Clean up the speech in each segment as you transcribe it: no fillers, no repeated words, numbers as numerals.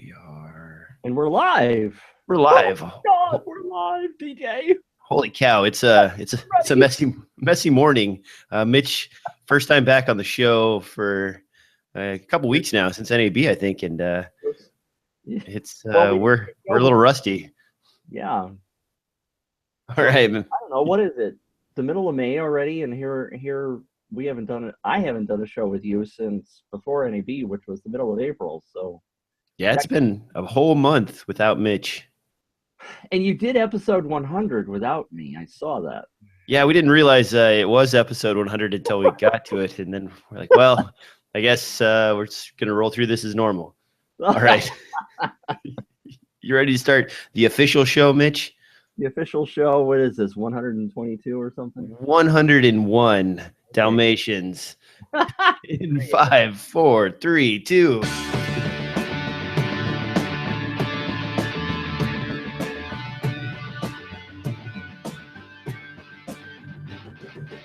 We are. And we're live. We're live. Oh God, we're live, DJ. Holy cow! It's a messy morning. Mitch, first time back on the show for a couple weeks now since NAB, I think, and it's we're a little rusty. Yeah. All right. I don't know, what is it? The middle of May already, and here we haven't done it. I haven't done a show with you since before NAB, which was the middle of April. So yeah, it's been a whole month without Mitch. And you did episode 100 without me. I saw that. Yeah, we didn't realize it was episode 100 until we got to it, and then we're like, well, I guess we're just gonna roll through this as normal. All right. You ready to start the official show, Mitch? The official show. What is this? 122 or something? 101 Dalmatians. In 5, 4, 3, 2.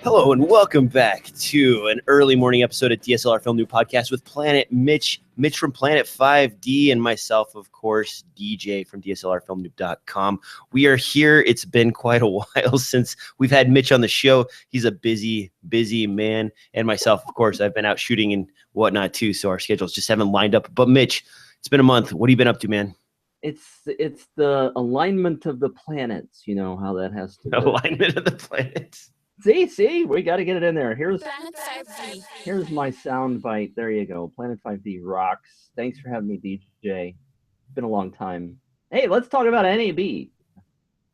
Hello and welcome back to an early morning episode of DSLR FILM NOOB Podcast with Planet Mitch from Planet 5D, and myself, of course, DJ from DSLRFilmNoob.com. We are here. It's been quite a while since we've had Mitch on the show. He's a busy man, and myself, of course, I've been out shooting and whatnot too, so our schedules just haven't lined up. But Mitch, it's been a month. What have you been up to, man? It's the alignment of the planets. You know how that has to work. Alignment of the planets. See, we got to get it in there. Here's my sound bite. There you go. Planet 5D rocks. Thanks for having me, DJ. It's been a long time. Hey, let's talk about NAB.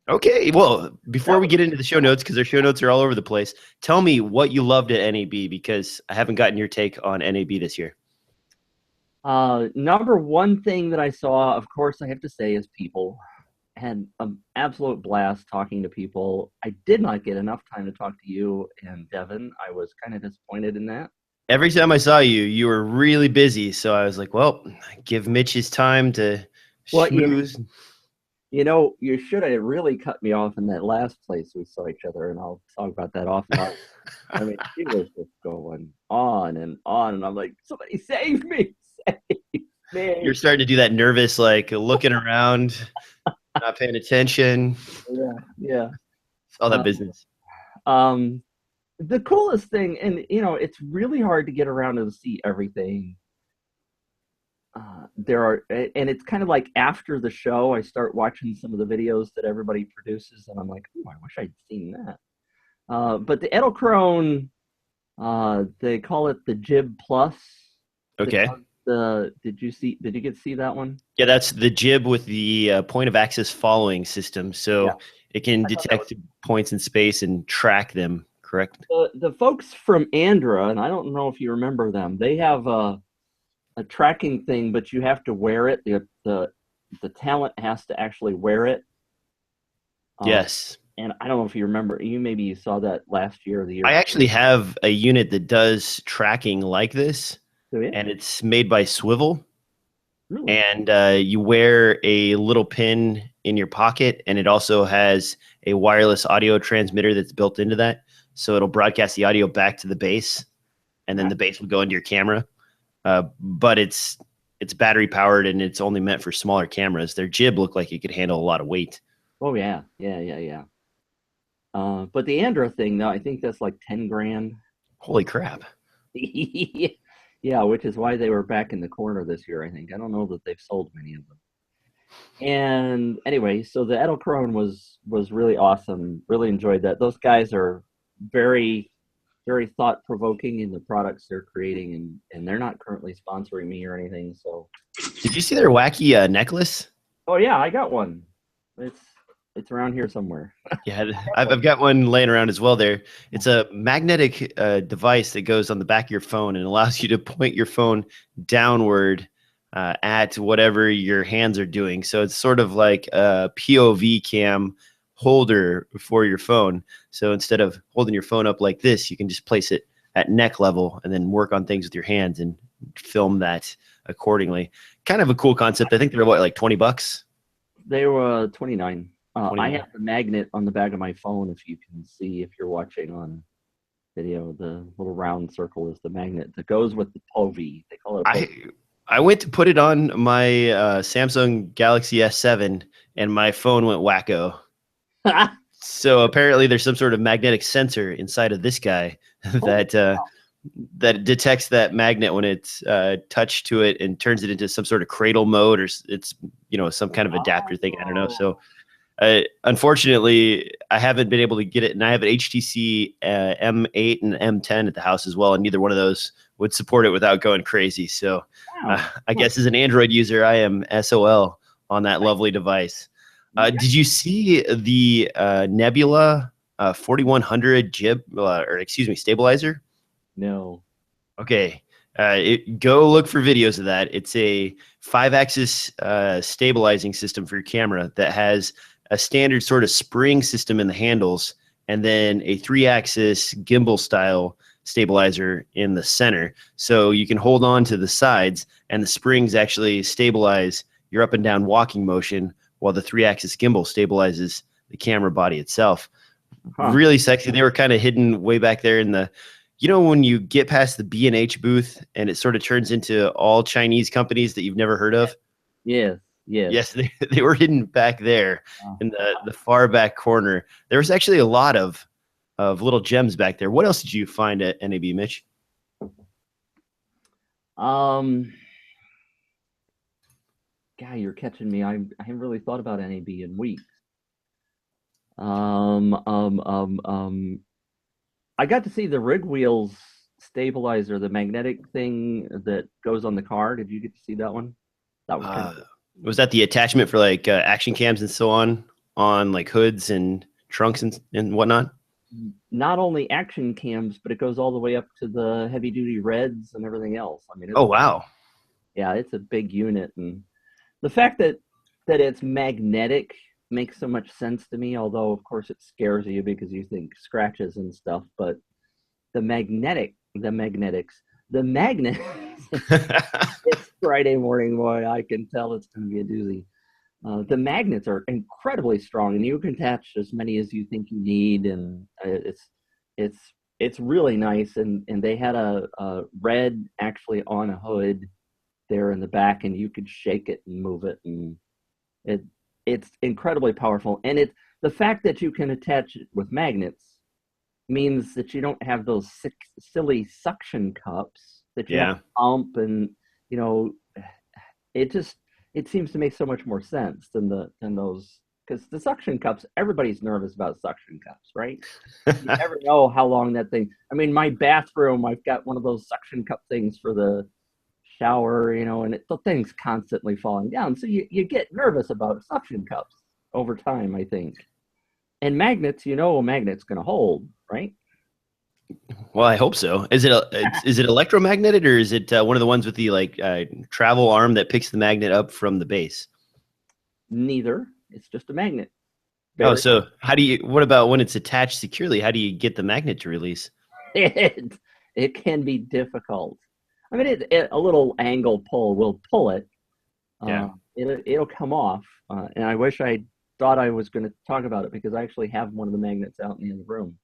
Okay, well, before we get into the show notes, because our show notes are all over the place, tell me what you loved at NAB, because I haven't gotten your take on NAB this year. Number one thing that I saw, of course, I have to say, is people. Had an absolute blast talking to people. I did not get enough time to talk to you and Devin. I was kind of disappointed in that. Every time I saw you, you were really busy. So I was like, well, give Mitch his time to schmooze. You know, you should have really cut me off in that last place we saw each other, and I'll talk about that off and on. I mean, she was just going on, and I'm like, somebody save me, save me. You're starting to do that nervous, like, looking around, not paying attention. Yeah. All that business. The coolest thing, and you know, it's really hard to get around to see everything. And it's kind of like after the show, I start watching some of the videos that everybody produces, and I'm like, oh, I wish I'd seen that. But the Edelkrone, they call it the Jib Plus. Okay. Did you get to see that one? Yeah, that's the jib with the point of axis following system, so it can detect points in space and track them. Correct. The folks from Andra, and I don't know if you remember them, they have a tracking thing, but you have to wear it. The talent has to actually wear it. Yes. And I don't know if you remember. Maybe you saw that last year or the year. I actually have a unit that does tracking like this. And it's made by Swivel. Really? And you wear a little pin in your pocket, and it also has a wireless audio transmitter that's built into that. So it'll broadcast the audio back to the base, and then the base will go into your camera. But it's battery powered, and it's only meant for smaller cameras. Their jib looked like it could handle a lot of weight. Oh, yeah. But the Andra thing, though, I think that's like 10 grand. Holy crap. Yeah, which is why they were back in the corner this year, I think. I don't know that they've sold many of them. And anyway, so the Edelkrone was really awesome. Really enjoyed that. Those guys are very, very thought-provoking in the products they're creating, and they're not currently sponsoring me or anything. So, did you see their wacky necklace? Oh, yeah, I got one. It's around here somewhere. Yeah, I've got one laying around as well there. It's a magnetic device that goes on the back of your phone and allows you to point your phone downward at whatever your hands are doing. So it's sort of like a POV cam holder for your phone. So instead of holding your phone up like this, you can just place it at neck level and then work on things with your hands and film that accordingly. Kind of a cool concept. I think they're like $20. They were 29. I have the magnet on the back of my phone, if you can see, if you're watching on video. The little round circle is the magnet that goes with the POV. They call it a POV. I went to put it on my Samsung Galaxy S7, and my phone went wacko. So apparently, there's some sort of magnetic sensor inside of this guy that detects that magnet when it's touched to it and turns it into some sort of cradle mode, or it's some kind of adapter thing. I don't know. So unfortunately, I haven't been able to get it, and I have an HTC M8 and M10 at the house as well, and neither one of those would support it without going crazy. So I guess as an Android user, I am SOL on that lovely device. Did you see the Nebula 4100 stabilizer? No. Okay. Go look for videos of that. It's a 5-axis stabilizing system for your camera that has a standard sort of spring system in the handles, and then a 3-axis gimbal style stabilizer in the center. So you can hold on to the sides, and the springs actually stabilize your up and down walking motion, while the 3-axis gimbal stabilizes the camera body itself. Really sexy. They were kind of hidden way back there in the, when you get past the B&H booth and it sort of turns into all Chinese companies that you've never heard of. Yes. Yes, they were hidden back there in the far back corner. There was actually a lot of little gems back there. What else did you find at NAB, Mitch? God, you're catching me. I haven't really thought about NAB in weeks. I got to see the rig wheels stabilizer, the magnetic thing that goes on the car. Did you get to see that one? That was kind of cool. Was that the attachment for like action cams and so on like hoods and trunks and whatnot? Not only action cams, but it goes all the way up to the heavy duty reds and everything else. I mean, wow. Yeah, it's a big unit, and the fact that it's magnetic makes so much sense to me, although of course it scares you because you think scratches and stuff, but the magnet it's Friday morning, boy, I can tell it's going to be a doozy. The magnets are incredibly strong, and you can attach as many as you think you need, and it's really nice. And they had a red actually on a hood there in the back, and you could shake it and move it, and it's incredibly powerful. And the fact that you can attach it with magnets means that you don't have those silly suction cups that you have to pump, and it seems to make so much more sense than those, because the suction cups, everybody's nervous about suction cups, right? You never know how long that thing. I mean, my bathroom, I've got one of those suction cup things for the shower, and the thing's constantly falling down. So you get nervous about suction cups over time, I think. And magnets, a magnet's going to hold, right? Well, I hope so. Is it electromagnetic, or is it one of the ones with the travel arm that picks the magnet up from the base? Neither. It's just a magnet. So what about when it's attached securely? How do you get the magnet to release? It can be difficult. I mean, a little angle pull will pull it. It'll come off. And I wish I thought I was going to talk about it, because I actually have one of the magnets out in the other room.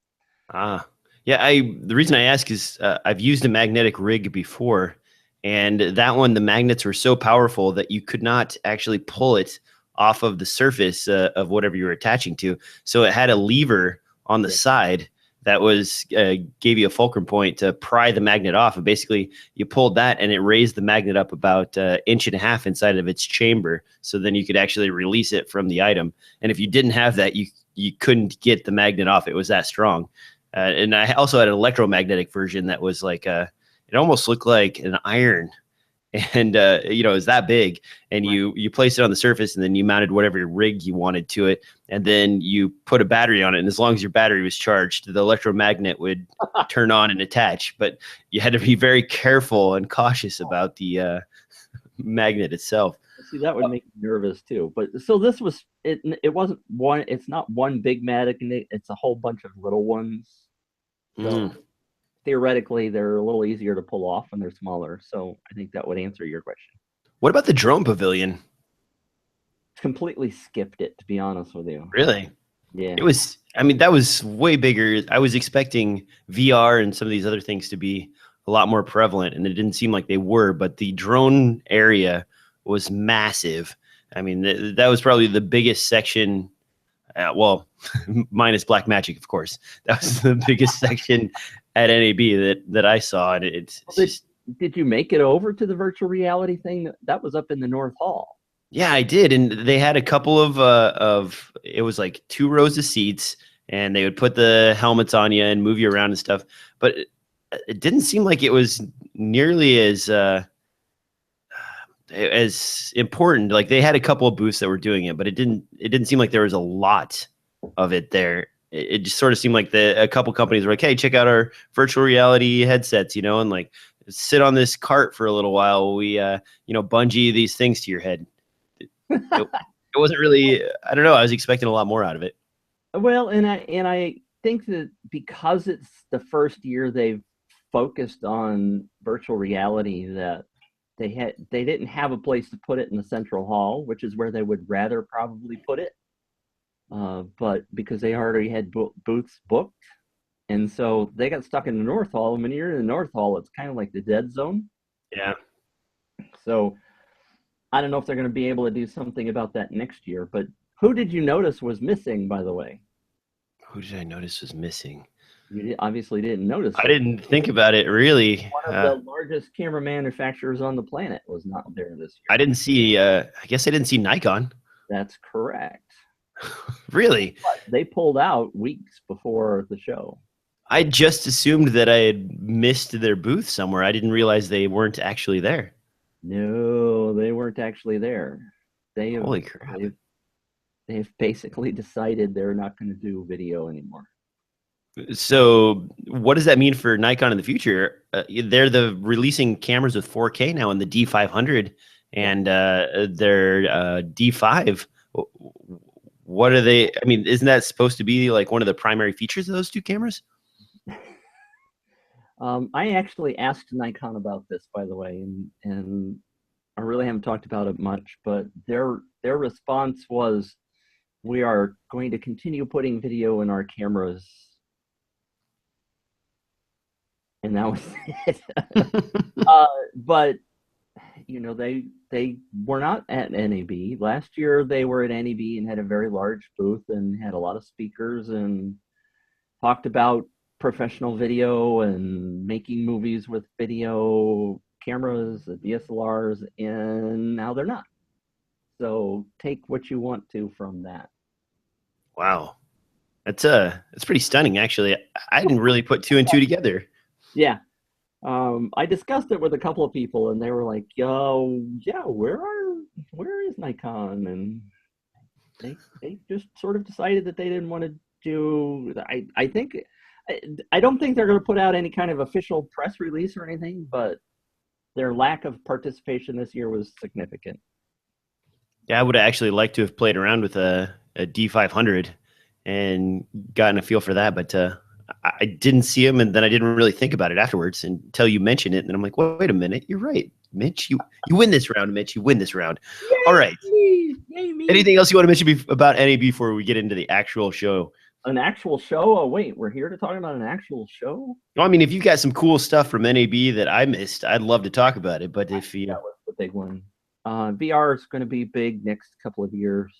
Yeah, the reason I ask is I've used a magnetic rig before, and that one, the magnets were so powerful that you could not actually pull it off of the surface of whatever you were attaching to. So it had a lever on the side that was gave you a fulcrum point to pry the magnet off. And basically, you pulled that, and it raised the magnet up about 1.5 inches inside of its chamber. So then you could actually release it from the item. And if you didn't have that, you couldn't get the magnet off. It was that strong. And I also had an electromagnetic version that was like it almost looked like an iron, and it was that big. And you placed it on the surface, and then you mounted whatever rig you wanted to it, and then you put a battery on it. And as long as your battery was charged, the electromagnet would turn on and attach. But you had to be very careful and cautious about the magnet itself. See, that would make me nervous too. But so this was it. It wasn't one. It's not one big magnet. It's a whole bunch of little ones. So theoretically, they're a little easier to pull off when they're smaller. So I think that would answer your question. What about the drone pavilion? Completely skipped it, to be honest with you. Really? Yeah. It was. I mean, that was way bigger. I was expecting VR and some of these other things to be a lot more prevalent, and it didn't seem like they were. But the drone area was massive. I mean, that was probably the biggest section. Well, minus Black Magic, of course. That was the biggest section at NAB that I saw, and it's just. Did you make it over to the virtual reality thing? That was up in the North Hall. Yeah, I did, and they had a couple of it was like 2 rows of seats, and they would put the helmets on you and move you around and stuff. But it didn't seem like it was nearly as important. Like they had a couple of booths that were doing it, but it didn't seem like there was a lot of it there. It just sort of seemed like a couple companies were like, "Hey, check out our virtual reality headsets," and like sit on this cart for a little while. We bungee these things to your head. It wasn't really. I don't know. I was expecting a lot more out of it. Well, and I think that because it's the first year they've focused on virtual reality, that they didn't have a place to put it in the central hall, which is where they would rather probably put it. But because they already had booths booked, and so they got stuck in the North Hall. And when you're in the North Hall, it's kind of like the dead zone. Yeah. So I don't know if they're going to be able to do something about that next year. But who did you notice was missing, by the way? Who did I notice was missing? You obviously didn't notice. I didn't think about it, really. One of the largest camera manufacturers on the planet was not there this year. I didn't see, I guess I didn't see Nikon. That's correct. Really? But they pulled out weeks before the show. I just assumed that I had missed their booth somewhere. I didn't realize they weren't actually there. No, they weren't actually there. Holy crap. They've basically decided they're not going to do video anymore. So what does that mean for Nikon in the future? They're releasing cameras with 4K now in the D500 and their D5. What are they? I mean, isn't that supposed to be like one of the primary features of those two cameras? I actually asked Nikon about this, by the way, and I really haven't talked about it much, but their response was, "We are going to continue putting video in our cameras." And that was it. But they were not at NAB. Last year they were at NAB and had a very large booth and had a lot of speakers and talked about professional video and making movies with video cameras, the DSLRs, and now they're not. So take what you want to from that. Wow. That's pretty stunning, actually. I didn't really put 2 and 2 together. Yeah. I discussed it with a couple of people and they were like, "Yo, yeah, where is Nikon?" And they just sort of decided that they didn't want to do. I don't think they're going to put out any kind of official press release or anything, but their lack of participation this year was significant. Yeah, I would actually like to have played around with a D500 and gotten a feel for that, but I didn't see him, and then I didn't really think about it afterwards until you mentioned it, and then I'm like, wait a minute, you're right, Mitch. You win this round, Mitch. You win this round. Yay, all right. Yay, anything else you want to mention about NAB before we get into the actual show? An actual show? Oh, wait, we're here to talk about an actual show? Well, I mean, if you got some cool stuff from NAB that I missed, I'd love to talk about it, but if you... That was the big one. VR is going to be big next couple of years.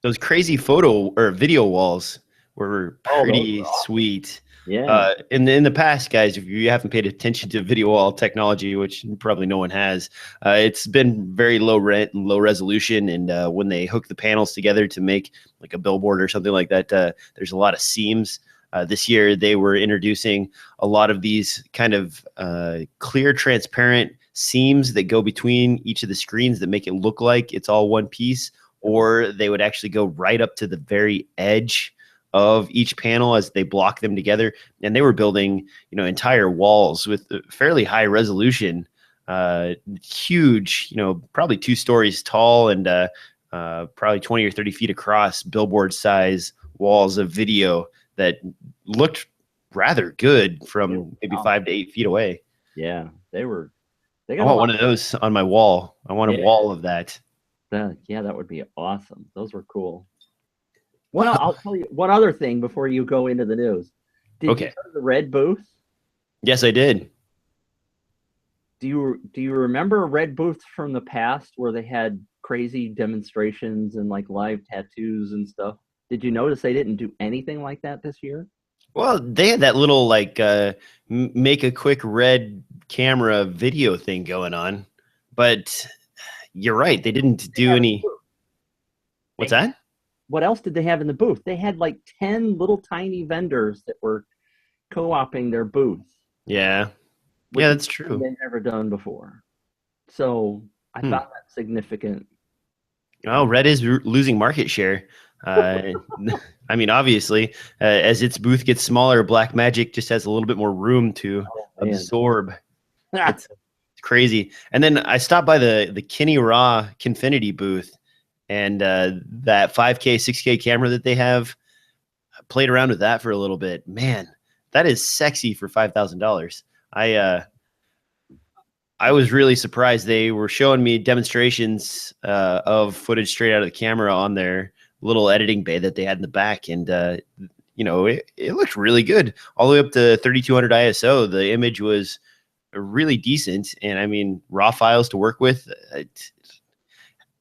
Those crazy photo or video walls were pretty sweet. Yeah. In the past, guys, if you haven't paid attention to video wall technology, which probably no one has, it's been very low rent and low resolution. And when they hook the panels together to make like a billboard or something like that, there's a lot of seams. This year, they were introducing a lot of these kind of clear, transparent seams that go between each of the screens that make it look like it's all one piece, or they would actually go right up to the very edge of each panel as they block them together. And they were building, entire walls with fairly high resolution, huge, probably 2 stories tall and probably 20 or 30 feet across, billboard size walls of video that looked rather good from maybe 5 to 8 feet away. Yeah, they want one of those on my wall. I want a wall of that. Yeah, that would be awesome. Those were cool. Well, I'll tell you one other thing before you go into the news. Did you go to the Red booth? Yes, I did. Do you remember red booths from the past where they had crazy demonstrations and like live tattoos and stuff? Did you notice they didn't do anything like that this year? Well, they had that little like make a quick red camera video thing going on, but you're right. They didn't do any. What's that? What else did they have in the booth? They had like 10 little tiny vendors that were co-oping their booth. Yeah. Yeah, that's true. They've never done before. So I found that significant. Oh, Red is losing market share. I mean, obviously, as its booth gets smaller, Blackmagic just has a little bit more room to absorb. It's crazy. And then I stopped by the Kinney Raw Kinfinity booth, and that 5K, 6K camera that they have, I played around with that for a little bit. Man, that is sexy for $5,000. I was really surprised. They were showing me demonstrations of footage straight out of the camera on their little editing bay that they had in the back. And, it looked really good all the way up to 3200 ISO. The image was really decent. And I mean, raw files to work with.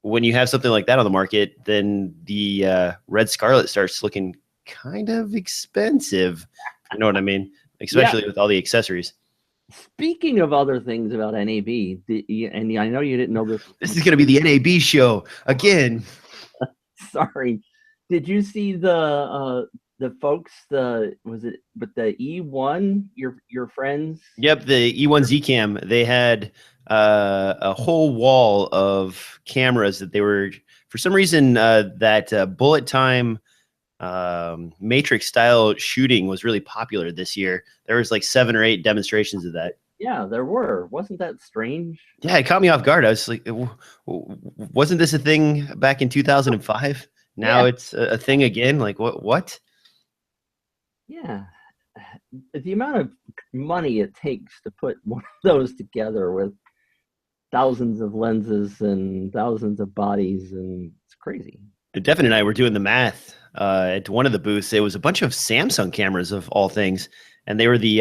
When you have something like that on the market, then the Red Scarlet starts looking kind of expensive. You know what I mean? Especially with all the accessories. Speaking of other things about NAB, and I know you didn't know this. This is going to be the NAB show again. Sorry, did you see the folks? Was it with the E1? Your friends? Yep, the E1 Zcam. They had a whole wall of cameras that they were, for some reason, that bullet time matrix style shooting was really popular this year. There was like 7 or 8 demonstrations of that. Yeah, there were. Wasn't that strange? Yeah, it caught me off guard. I was like, wasn't this a thing back in 2005? Now it's a thing again. Like what? Yeah. The amount of money it takes to put one of those together with thousands of lenses and thousands of bodies, and it's crazy. Devin and I were doing the math at one of the booths. It was a bunch of Samsung cameras of all things, and they were the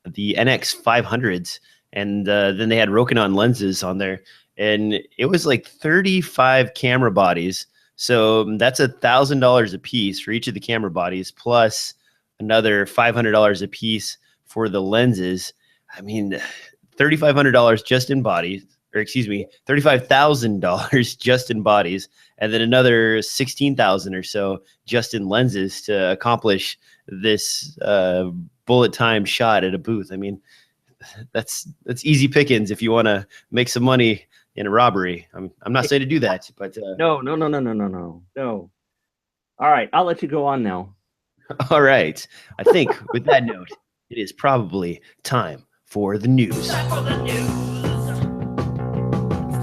NX 500s, and then they had Rokinon lenses on there, and it was like 35 camera bodies. So that's $1,000 a piece for each of the camera bodies, plus another $500 a piece for the lenses. I mean, $3,500 just in bodies, or excuse me, $35,000 just in bodies, and then another $16,000 or so just in lenses to accomplish this bullet time shot at a booth. I mean, that's easy pickings if you want to make some money in a robbery. I'm not saying to do that, but No. All right, I'll let you go on now. All right. I think with that note, it is probably time for the news. Time for the news.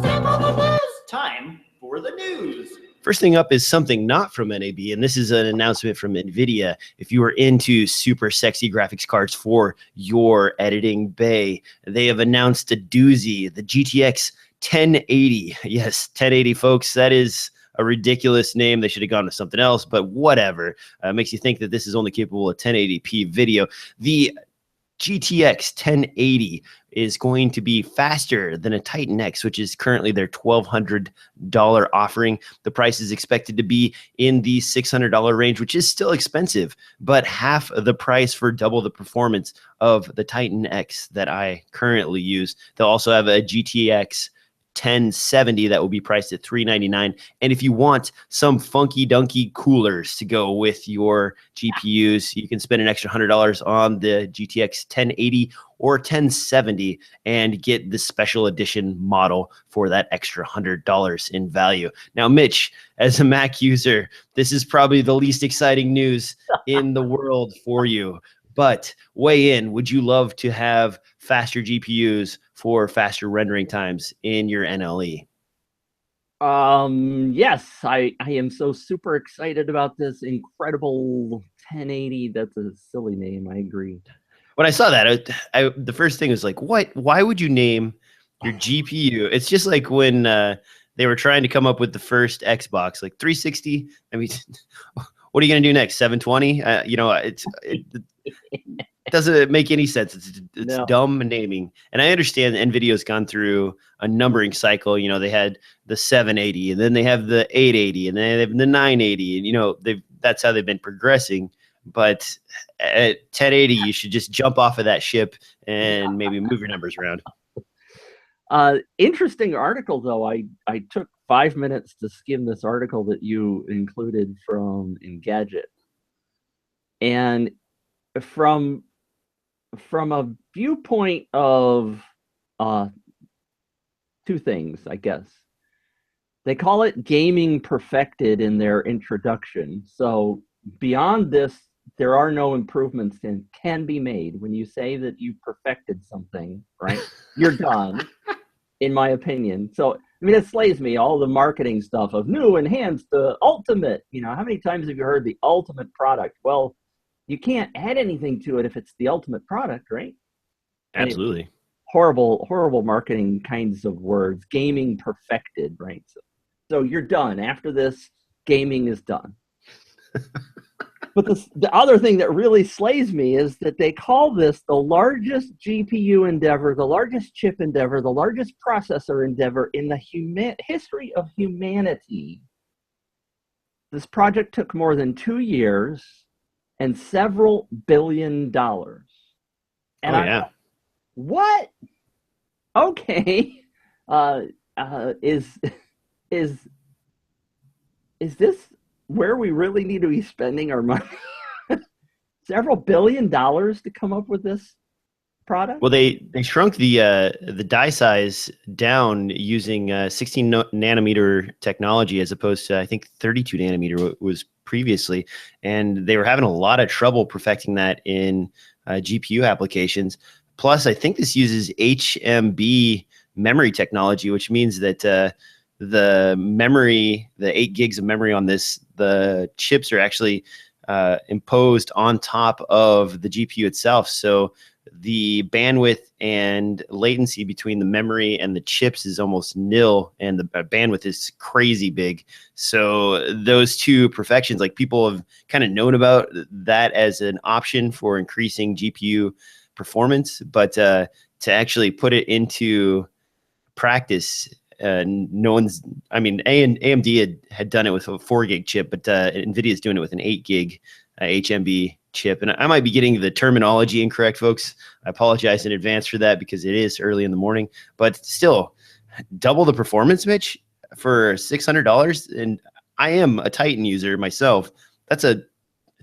Time for the news. Time for the news. First thing up is something not from NAB, and this is an announcement from Nvidia. If you are into super sexy graphics cards for your editing bay, they have announced a doozy, the GTX 1080. Yes, 1080, folks. That is a ridiculous name. They should have gone to something else, but whatever. Makes you think that this is only capable of 1080p video. The GTX 1080 is going to be faster than a Titan X, which is currently their $1,200 offering. The price is expected to be in the $600 range, which is still expensive, but half of the price for double the performance of the Titan X that I currently use. They'll also have a GTX 1070 that will be priced at $399. And if you want some funky dunky coolers to go with your GPUs, you can spend an extra $100 on the GTX 1080 or 1070 and get the special edition model for that extra $100 in value. Now, Mitch, as a Mac user, this is probably the least exciting news in the world for you. But weigh in. Would you love to have faster GPUs for faster rendering times in your NLE? Yes, I am so super excited about this incredible 1080. That's a silly name. I agree. When I saw that, the first thing was like, what? Why would you name your GPU? It's just like when they were trying to come up with the first Xbox, like 360. I mean, what are you going to do next? 720? doesn't make any sense. It's No. dumb naming. And I understand NVIDIA's gone through a numbering cycle. You know, they had the 780, and then they have the 880, and then they have the 980, and you know, that's how they've been progressing. But at 1080, you should just jump off of that ship and maybe move your numbers around. Interesting article, though. I took 5 minutes to skim this article that you included from Engadget. And from a viewpoint of two things, I guess. They call it gaming perfected in their introduction. So beyond this, there are no improvements that can be made. When you say that you perfected something, right, you're done, in my opinion. So, I mean, it slays me, all the marketing stuff of new, enhanced, the ultimate. You know, how many times have you heard the ultimate product? Well, you can't add anything to it if it's the ultimate product, right? Absolutely. Horrible marketing kinds of words. Gaming perfected, right? So you're done. After this, gaming is done. But the other thing that really slays me is that they call this the largest GPU endeavor, the largest chip endeavor, the largest processor endeavor in the history of humanity. This project took more than 2 years and several $1 billion. And what? Okay. Is this where we really need to be spending our money? Several $1 billion to come up with this product? Well, they shrunk the die size down using 16 nanometer technology as opposed to, I think, 32 nanometer was previously, and they were having a lot of trouble perfecting that in GPU applications. Plus, I think this uses HMB memory technology, which means that the memory, the 8 gigs of memory on this, the chips are actually imposed on top of the GPU itself. So the bandwidth and latency between the memory and the chips is almost nil, and the bandwidth is crazy big. So those two perfections, like, people have kind of known about that as an option for increasing GPU performance, but to actually put it into practice, no one's, I mean, AMD had done it with a 4 gig chip, but NVIDIA is doing it with an 8 gig HMB chip. And I might be getting the terminology incorrect, folks. I apologize in advance for that because it is early in the morning, but still, double the performance, Mitch, for $600. And I am a Titan user myself. That's a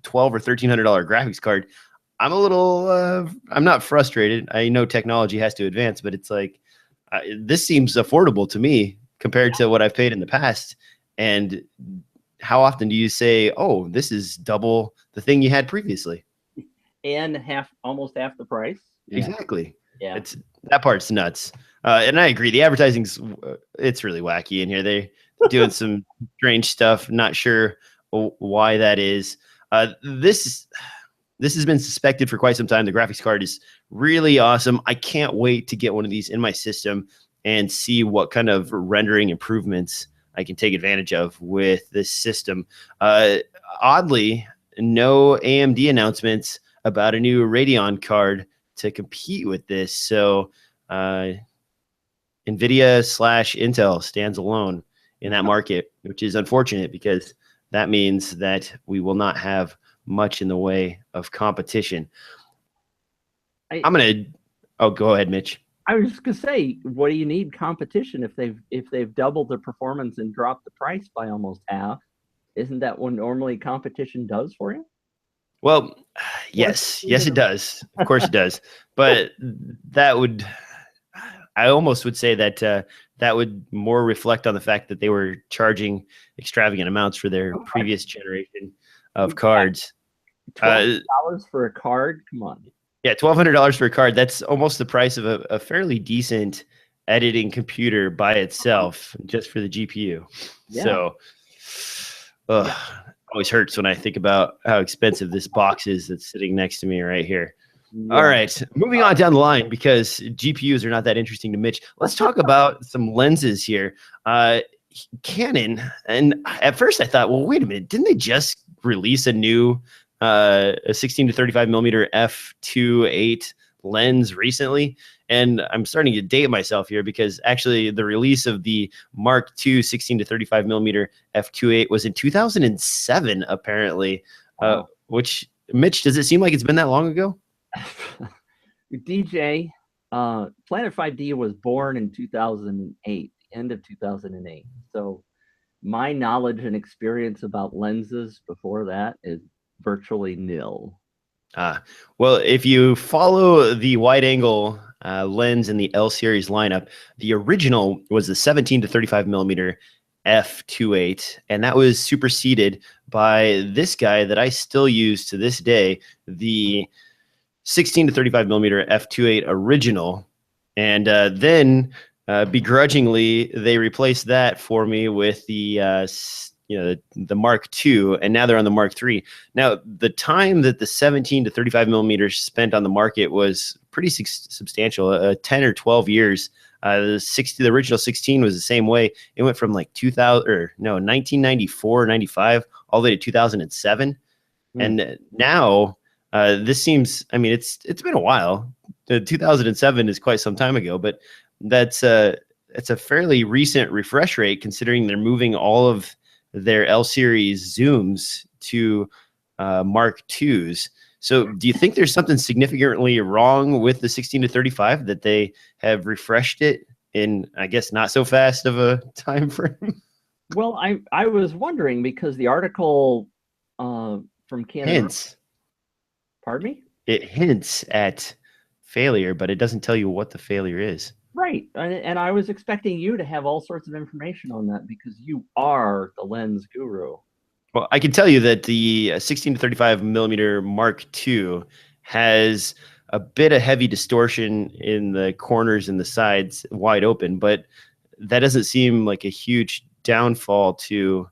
$1,200 or $1,300 graphics card. I'm a little, I'm not frustrated. I know technology has to advance, but it's like, this seems affordable to me compared to what I've paid in the past. And how often do you say, oh, this is double the thing you had previously? And almost half the price. Exactly. Yeah. That part's nuts. And I agree. The advertising's, it's really wacky in here. They're doing some strange stuff. Not sure why that is. This has been suspected for quite some time. The graphics card is really awesome. I can't wait to get one of these in my system and see what kind of rendering improvements I can take advantage of with this system. Oddly, no AMD announcements about a new Radeon card to compete with this. So NVIDIA/Intel stands alone in that market, which is unfortunate because that means that we will not have much in the way of competition. Oh, go ahead, Mitch. I was just gonna say, what do you need competition if they've doubled the performance and dropped the price by almost half? Isn't that what normally competition does for you? Well, yes, it does. Of course it does. But I almost would say that that would more reflect on the fact that they were charging extravagant amounts for their previous generation of cards. $12 for a card? Come on. Yeah, $1,200 for a card. That's almost the price of a fairly decent editing computer by itself, just for the GPU. Yeah. So, always hurts when I think about how expensive this box is that's sitting next to me right here. Yeah. All right, moving on down the line, because GPUs are not that interesting to Mitch. Let's talk about some lenses here. Canon, and at first I thought, well, wait a minute, didn't they just release a new a 16 to 35 millimeter f2.8 lens recently, and I'm starting to date myself here because actually the release of the Mark II 16 to 35 millimeter f2.8 was in 2007 apparently. Wow. Which, Mitch, does it seem like it's been that long ago? DJ, Planet 5D was born in 2008, end of 2008. So my knowledge and experience about lenses before that is virtually nil. Well, if you follow the wide angle lens in the L series lineup, the original was the 17 to 35 millimeter f2.8, and that was superseded by this guy that I still use to this day, the 16 to 35 millimeter f2.8 original. And then begrudgingly, they replaced that for me with the the Mark II, and now they're on the Mark III. Now, the time that the 17 to 35 millimeters spent on the market was pretty substantial, 10 or 12 years. The original 16 was the same way. It went from like 1994, 95, all the way to 2007. And now this seems, I mean, it's been a while. 2007 is quite some time ago, but it's a fairly recent refresh rate considering they're moving all of their L series zooms to Mark IIs. So do you think there's something significantly wrong with the 16 to 35 that they have refreshed it in, I guess, not so fast of a time frame? Well, I was wondering because the article from Canon Hints. Pardon me? It hints at failure, but it doesn't tell you what the failure is. Right. And I was expecting you to have all sorts of information on that because you are the lens guru. Well, I can tell you that the 16 to 35 millimeter Mark II has a bit of heavy distortion in the corners and the sides wide open, but that doesn't seem like a huge downfall to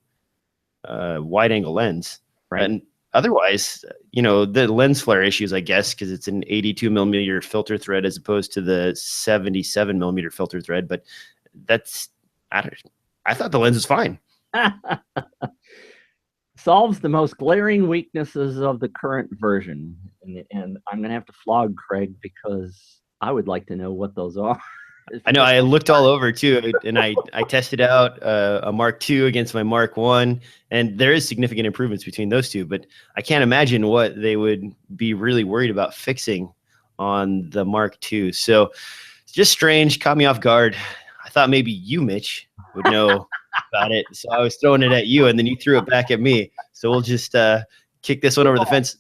wide angle lens. Right. And otherwise, the lens flare issues, I guess, because it's an 82 millimeter filter thread as opposed to the 77 millimeter filter thread. But I thought the lens was fine. Solves the most glaring weaknesses of the current version. And I'm going to have to flog Craig because I would like to know what those are. I know. I looked all over too, and I tested out a Mark II against my Mark I, and there is significant improvements between those two. But I can't imagine what they would be really worried about fixing on the Mark II. So it's just strange. Caught me off guard. I thought maybe you, Mitch, would know about it, so I was throwing it at you, and then you threw it back at me. So we'll just kick this one over the fence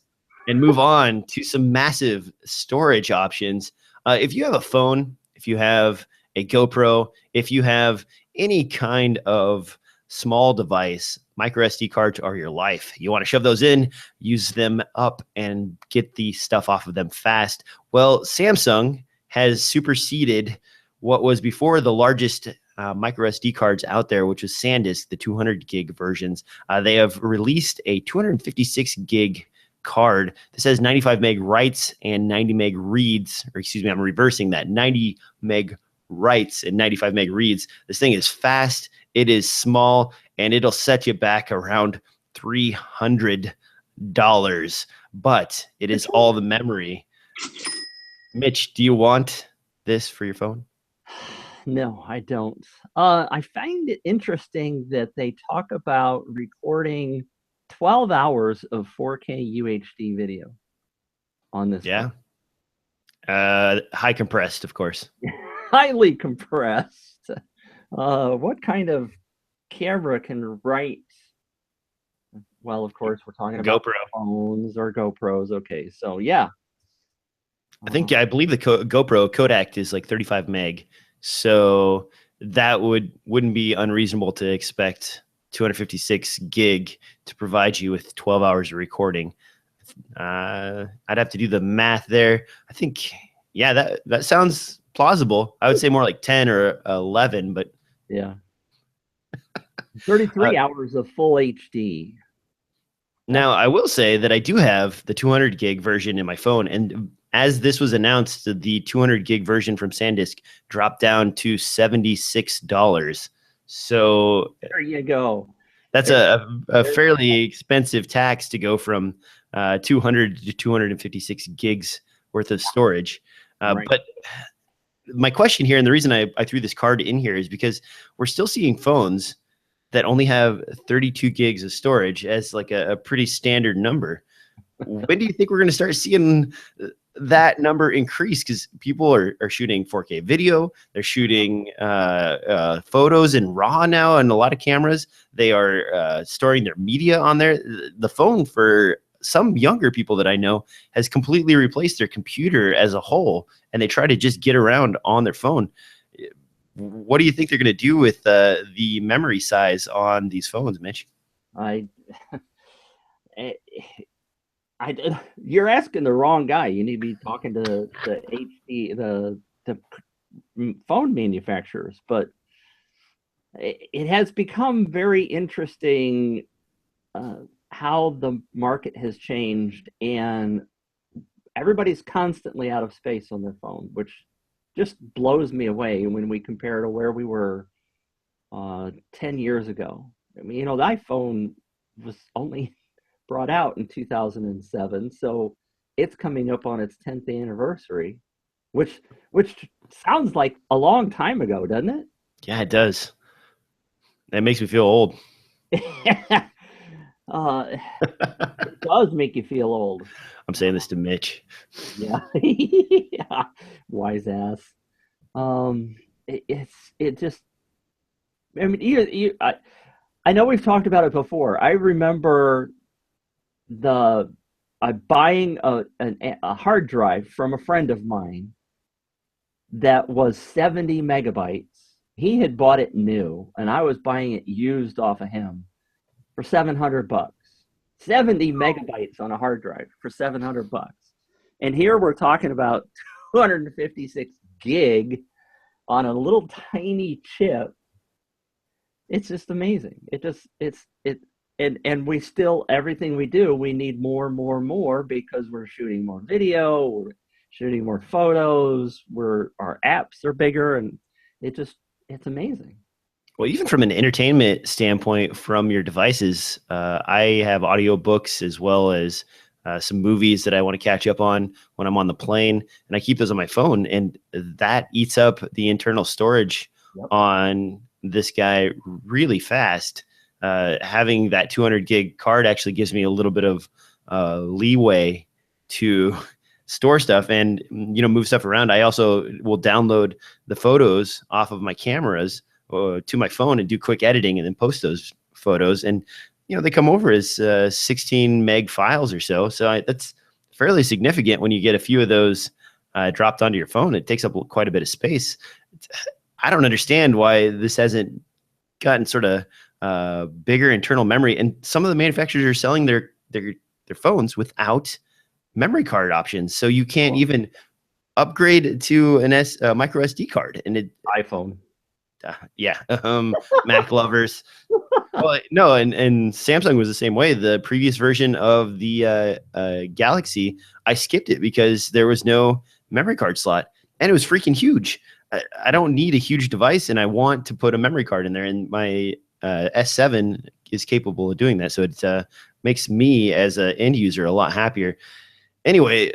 and move on to some massive storage options. If you have a phone, if you have a GoPro, if you have any kind of small device, micro SD cards are your life. You want to shove those in, use them up, and get the stuff off of them fast. Well, Samsung has superseded what was before the largest micro SD cards out there, which was SanDisk, the 200 gig versions. They have released a 256 gig card. This has 95 meg writes and 90 meg reads, or excuse me, I'm reversing that. 90 meg writes and 95 meg reads. This thing is fast, it is small, and it'll set you back around $300, but it is all the memory. Mitch, do you want this for your phone? No, I don't. I find it interesting that they talk about recording 12 hours of 4K UHD video on this. Yeah. High compressed, of course. Highly compressed. What kind of camera can write? Well, of course, we're talking about GoPro phones or GoPros. Okay, so yeah. I believe the GoPro Kodak is like 35 meg. So that wouldn't be unreasonable to expect 256 gig to provide you with 12 hours of recording. I'd have to do the math there. I think, yeah, that sounds plausible. I would say more like 10 or 11, but yeah. 33 hours of full HD. Now, I will say that I do have the 200 gig version in my phone, and as this was announced, the 200 gig version from SanDisk dropped down to $76. So there you go. That's a fairly expensive tax to go from 200 to 256 gigs worth of storage. Right. But my question here, and the reason I threw this card in here, is because we're still seeing phones that only have 32 gigs of storage as like a pretty standard number. When do you think we're going to start seeing that number increase? Because people are shooting 4K video, they're shooting photos in RAW now, and a lot of cameras, they are storing their media on there. The phone, for some younger people that I know, has completely replaced their computer as a whole, and they try to just get around on their phone. What do you think they're going to do with the memory size on these phones, Mitch? You're asking the wrong guy. You need to be talking to the phone manufacturers. But it has become very interesting how the market has changed, and everybody's constantly out of space on their phone, which just blows me away when we compare to where we were 10 years ago. I mean, the iPhone was only brought out in 2007, so it's coming up on its 10th anniversary, which sounds like a long time ago, doesn't it? Yeah, it does. That makes me feel old. It does make you feel old. I'm saying this to Mitch. Yeah, yeah. Wise ass. It just. I mean, I know we've talked about it before. I remember buying a hard drive from a friend of mine that was 70 megabytes. He had bought it new, and I was buying it used off of him for $700. 70 megabytes on a hard drive for $700. And here we're talking about 256 gig on a little tiny chip. It's just amazing. And we still, everything we do, we need more because we're shooting more video, we're shooting more photos, our apps are bigger, and it's amazing. Well, even from an entertainment standpoint, from your devices, I have audiobooks as well as some movies that I want to catch up on when I'm on the plane, and I keep those on my phone, and that eats up the internal storage on this guy really fast. Having that 200 gig card actually gives me a little bit of leeway to store stuff and move stuff around. I also will download the photos off of my cameras to my phone and do quick editing and then post those photos, and they come over as 16 meg files or so. So that's fairly significant when you get a few of those dropped onto your phone. It takes up quite a bit of space. I don't understand why this hasn't gotten sort of bigger internal memory, and some of the manufacturers are selling their phones without memory card options, so you can't even upgrade to a micro SD card. And iPhone. Mac lovers. Well, no, and Samsung was the same way. The previous version of the Galaxy, I skipped it because there was no memory card slot, and it was freaking huge. I don't need a huge device, and I want to put a memory card in there, and my S7 is capable of doing that, so it makes me as an end user a lot happier. Anyway,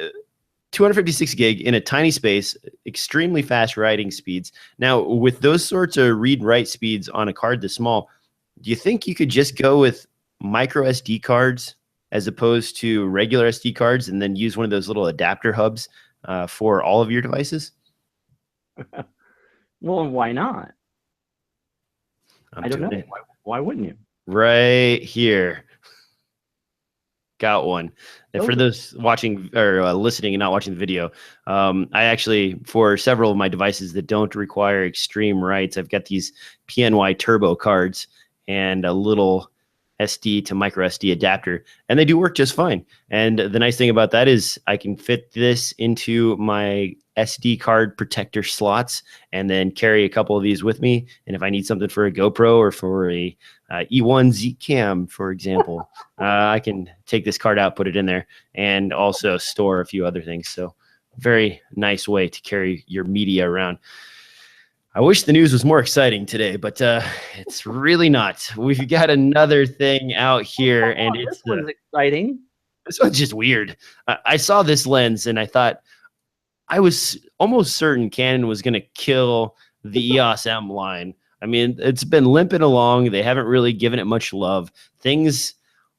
256 gig in a tiny space, extremely fast writing speeds. Now, with those sorts of read-write speeds on a card this small, do you think you could just go with micro SD cards as opposed to regular SD cards and then use one of those little adapter hubs for all of your devices? Well, why not? I don't know. Why wouldn't you? Right here. Got one. And for those watching or listening and not watching the video, I actually, for several of my devices that don't require extreme writes, I've got these PNY Turbo cards and a little SD to micro SD adapter, and they do work just fine. And the nice thing about that is I can fit this into my SD card protector slots and then carry a couple of these with me. And if I need something for a GoPro or for a E1 Z Cam, for example, I can take this card out, put it in there, and also store a few other things. So very nice way to carry your media around. I wish the news was more exciting today, but it's really not. We've got another thing out here, and this it's one's exciting. this one's just weird. I saw this lens, and I thought I was almost certain Canon was going to kill the EOS-M line. I mean, it's been limping along. They haven't really given it much love. Things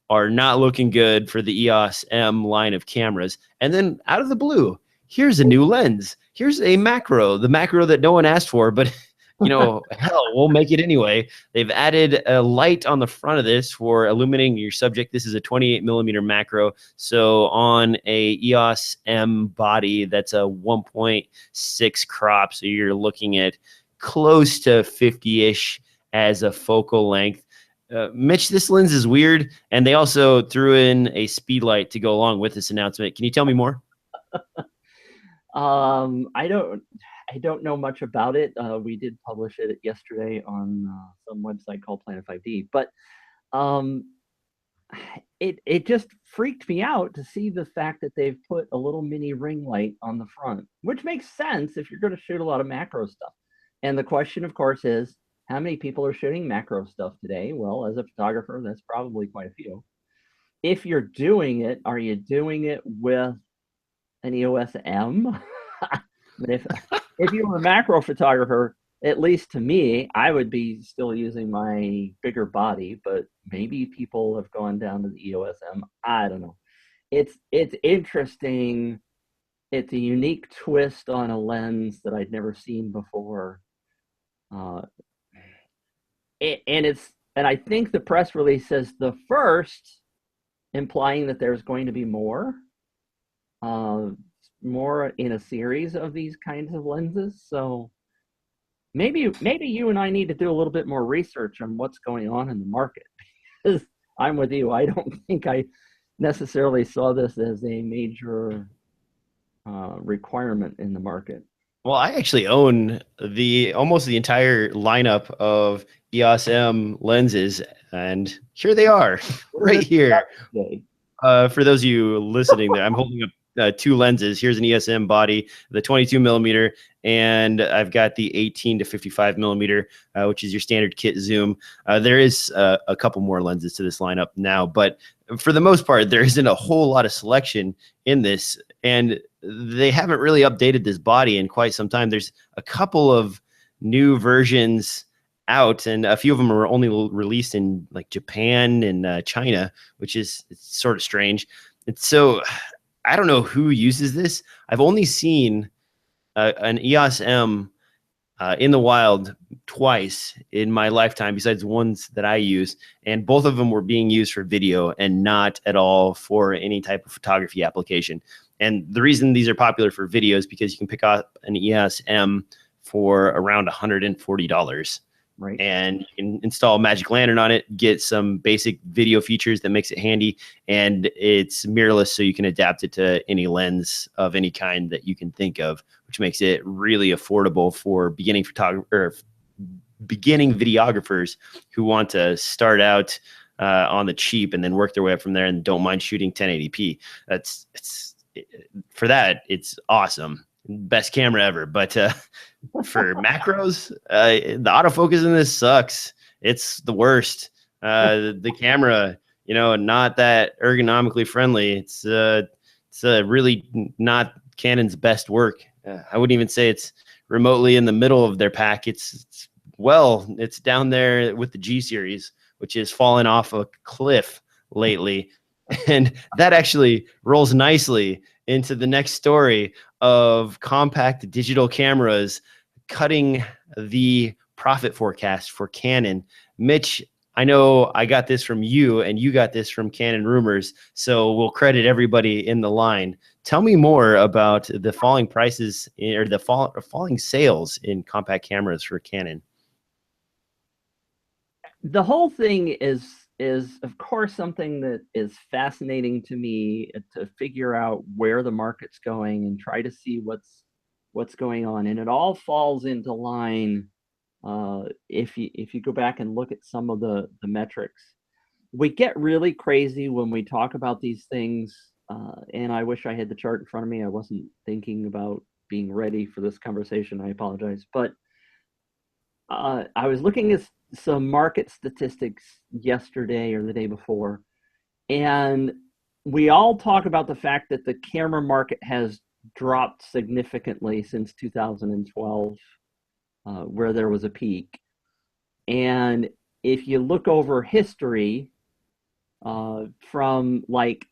are not looking good for the EOS-M line of cameras. And then out of the blue, here's a new lens. Here's a macro, the macro that no one asked for, but you know, hell, we'll make it anyway. They've added a light on the front of this for illuminating your subject. This is a 28mm macro. So on a EOS-M body, that's a 1.6 crop. So you're looking at close to 50-ish as a focal length. Mitch, this lens is weird, and they also threw in a speed light to go along with this announcement. Can you tell me more? I don't know much about it. We did publish it yesterday on some website called Planet 5D, but it just freaked me out to see the fact that they've put a little mini ring light on the front, which makes sense if you're going to shoot a lot of macro stuff. And the question, of course, is how many people are shooting macro stuff today? Well, as a photographer, that's probably quite a few. If you're doing it, are you doing it with an EOS-M? if you were a macro photographer, at least to me, I would be still using my bigger body, but maybe people have gone down to the EOS-M. I don't know. It's interesting. It's a unique twist on a lens that I'd never seen before. And I think the press release says the first, implying that there's going to be more in a series of these kinds of lenses. So maybe you and I need to do a little bit more research on what's going on in the market. Because I'm with you. I don't think I necessarily saw this as a major requirement in the market. Well, I actually own almost the entire lineup of EOS-M lenses, and here they are, right here. For those of you listening, there, I'm holding up two lenses. Here's an EOS-M body, the 22mm, and I've got the 18 to 55mm, which is your standard kit zoom. There is a couple more lenses to this lineup now, but for the most part, there isn't a whole lot of selection in this, and they haven't really updated this body in quite some time. There's a couple of new versions out, and a few of them are only released in like Japan and China, which is sort of strange. It's so, I don't know who uses this. I've only seen an EOS-M in the wild twice in my lifetime, besides the ones that I use, and both of them were being used for video and not at all for any type of photography application. And the reason these are popular for video is because you can pick up an EOS-M for around $140. Right. And you can install a magic lantern on it, get some basic video features that makes it handy, and it's mirrorless, so you can adapt it to any lens of any kind that you can think of, which makes it really affordable for beginning videographers who want to start out on the cheap and then work their way up from there and don't mind shooting 1080p. For that, it's awesome. Best camera ever. But for macros, the autofocus in this sucks. It's the worst. The camera, not that ergonomically friendly. It's really not Canon's best work. I wouldn't even say it's remotely in the middle of their pack. It's down there with the G series, which is fallen off a cliff lately. And that actually rolls nicely into the next story of compact digital cameras cutting the profit forecast for Canon. Mitch, I know I got this from you and you got this from Canon Rumors, so we'll credit everybody in the line. Tell me more about the falling prices or the falling sales in compact cameras for Canon. The whole thing is of course something that is fascinating to me, to figure out where the market's going and try to see what's going on, and it all falls into line. If you go back and look at some of the metrics, we get really crazy when we talk about these things, and I wish I had the chart in front of me. I wasn't thinking about being ready for this conversation. I apologize, but I was looking at some market statistics yesterday or the day before, and we all talk about the fact that the camera market has dropped significantly since 2012, where there was a peak. And if you look over history, from like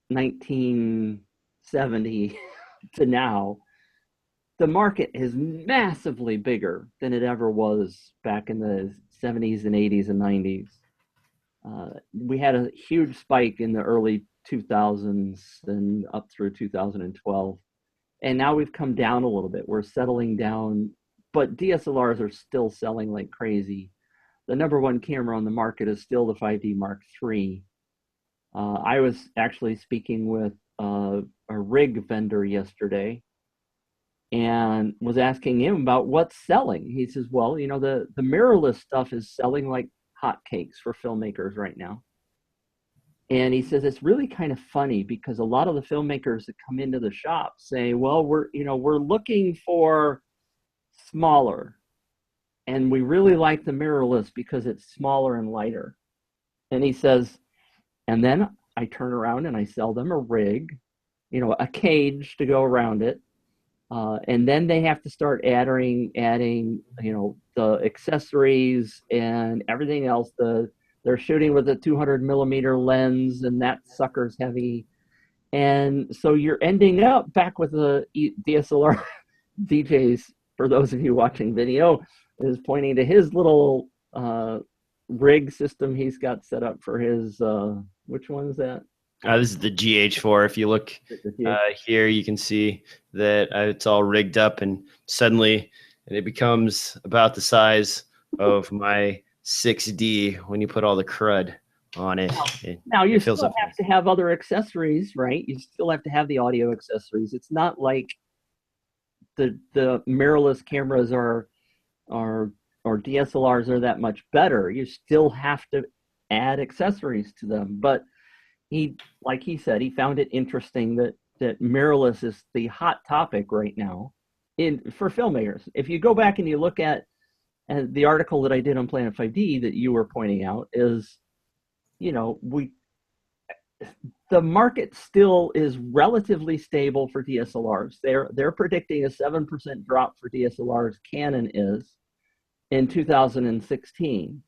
1970 to now, the market is massively bigger than it ever was back in the 70s and 80s and 90s. We had a huge spike in the early 2000s and up through 2012. And now we've come down a little bit. We're settling down, but DSLRs are still selling like crazy. The number one camera on the market is still the 5D Mark III. I was actually speaking with a rig vendor yesterday and was asking him about what's selling. He says, well, you know, the mirrorless stuff is selling like hotcakes for filmmakers right now. And he says it's really kind of funny because a lot of the filmmakers that come into the shop say, well, we're looking for smaller, and we really like the mirrorless because it's smaller and lighter. And he says, and then I turn around and I sell them a rig, you know, a cage to go around it. And then they have to start adding, you know, the accessories and everything else. They're shooting with a 200 millimeter lens, and that sucker's heavy. And so you're ending up back with the DSLR. DJs, for those of you watching video, is pointing to his little rig system he's got set up for his, which one is that? This is the GH4. If you look here, you can see that it's all rigged up, and suddenly it becomes about the size of my 6D when you put all the crud on it. Now you still have to have other accessories, right? You still have to have the audio accessories. It's not like the mirrorless cameras or DSLRs are that much better. You still have to add accessories to them. But like he said, he found it interesting that mirrorless is the hot topic right now for filmmakers. If you go back and you look at the article that I did on Planet 5D that you were pointing out, is, you know, the market still is relatively stable for DSLRs. They're predicting a 7% drop for DSLRs. Canon is in 2016.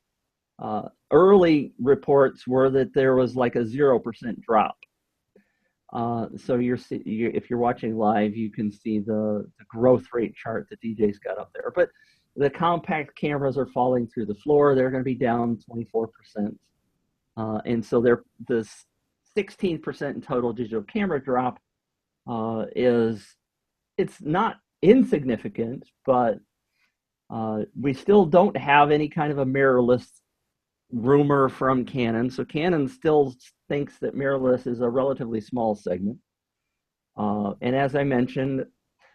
Early reports were that there was like a 0% drop. So if you're watching live, you can see the growth rate chart that DJ's got up there. But the compact cameras are falling through the floor. They're going to be down 24%. And so the 16% in total digital camera drop it's not insignificant, but we still don't have any kind of a mirrorless rumor from Canon. So Canon still thinks that mirrorless is a relatively small segment. And as I mentioned,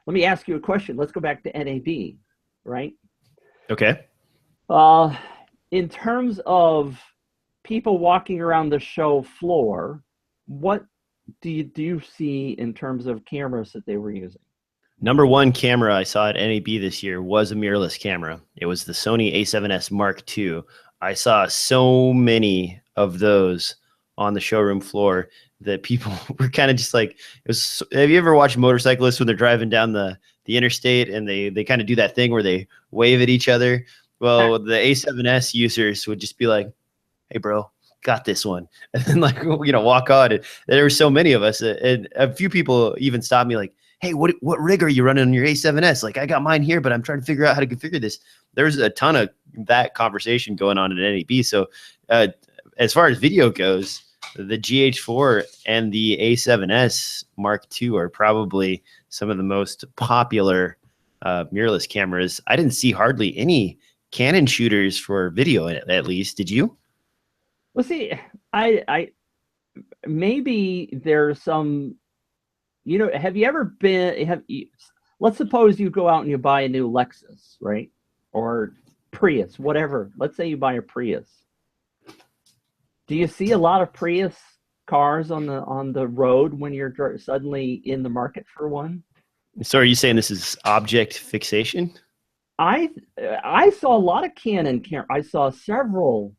let me ask you a question. Let's go back to NAB, right? Okay. In terms of people walking around the show floor, what do you see in terms of cameras that they were using? Number one camera I saw at NAB this year was a mirrorless camera. It was the Sony a7S Mark II. I saw so many of those on the showroom floor that people were kind of just like, have you ever watched motorcyclists when they're driving down the interstate and they kind of do that thing where they wave at each other? Well, the A7S users would just be like, hey, bro, got this one. And then, like, you know, walk on. And there were so many of us. And a few people even stopped me like, hey, what rig are you running on your A7S? Like, I got mine here, but I'm trying to figure out how to configure this. There's a ton of that conversation going on at NAB. So as far as video goes, the GH4 and the A7S Mark II are probably some of the most popular mirrorless cameras. I didn't see hardly any Canon shooters for video, at least. Did you? Well, see, I maybe there's some, you know, have you ever been, let's suppose you go out and you buy a new Lexus, right? Or Prius, whatever. Let's say you buy a Prius. Do you see a lot of Prius cars on the road when you're suddenly in the market for one? So are you saying this is object fixation? I saw a lot of Canon cameras. I saw several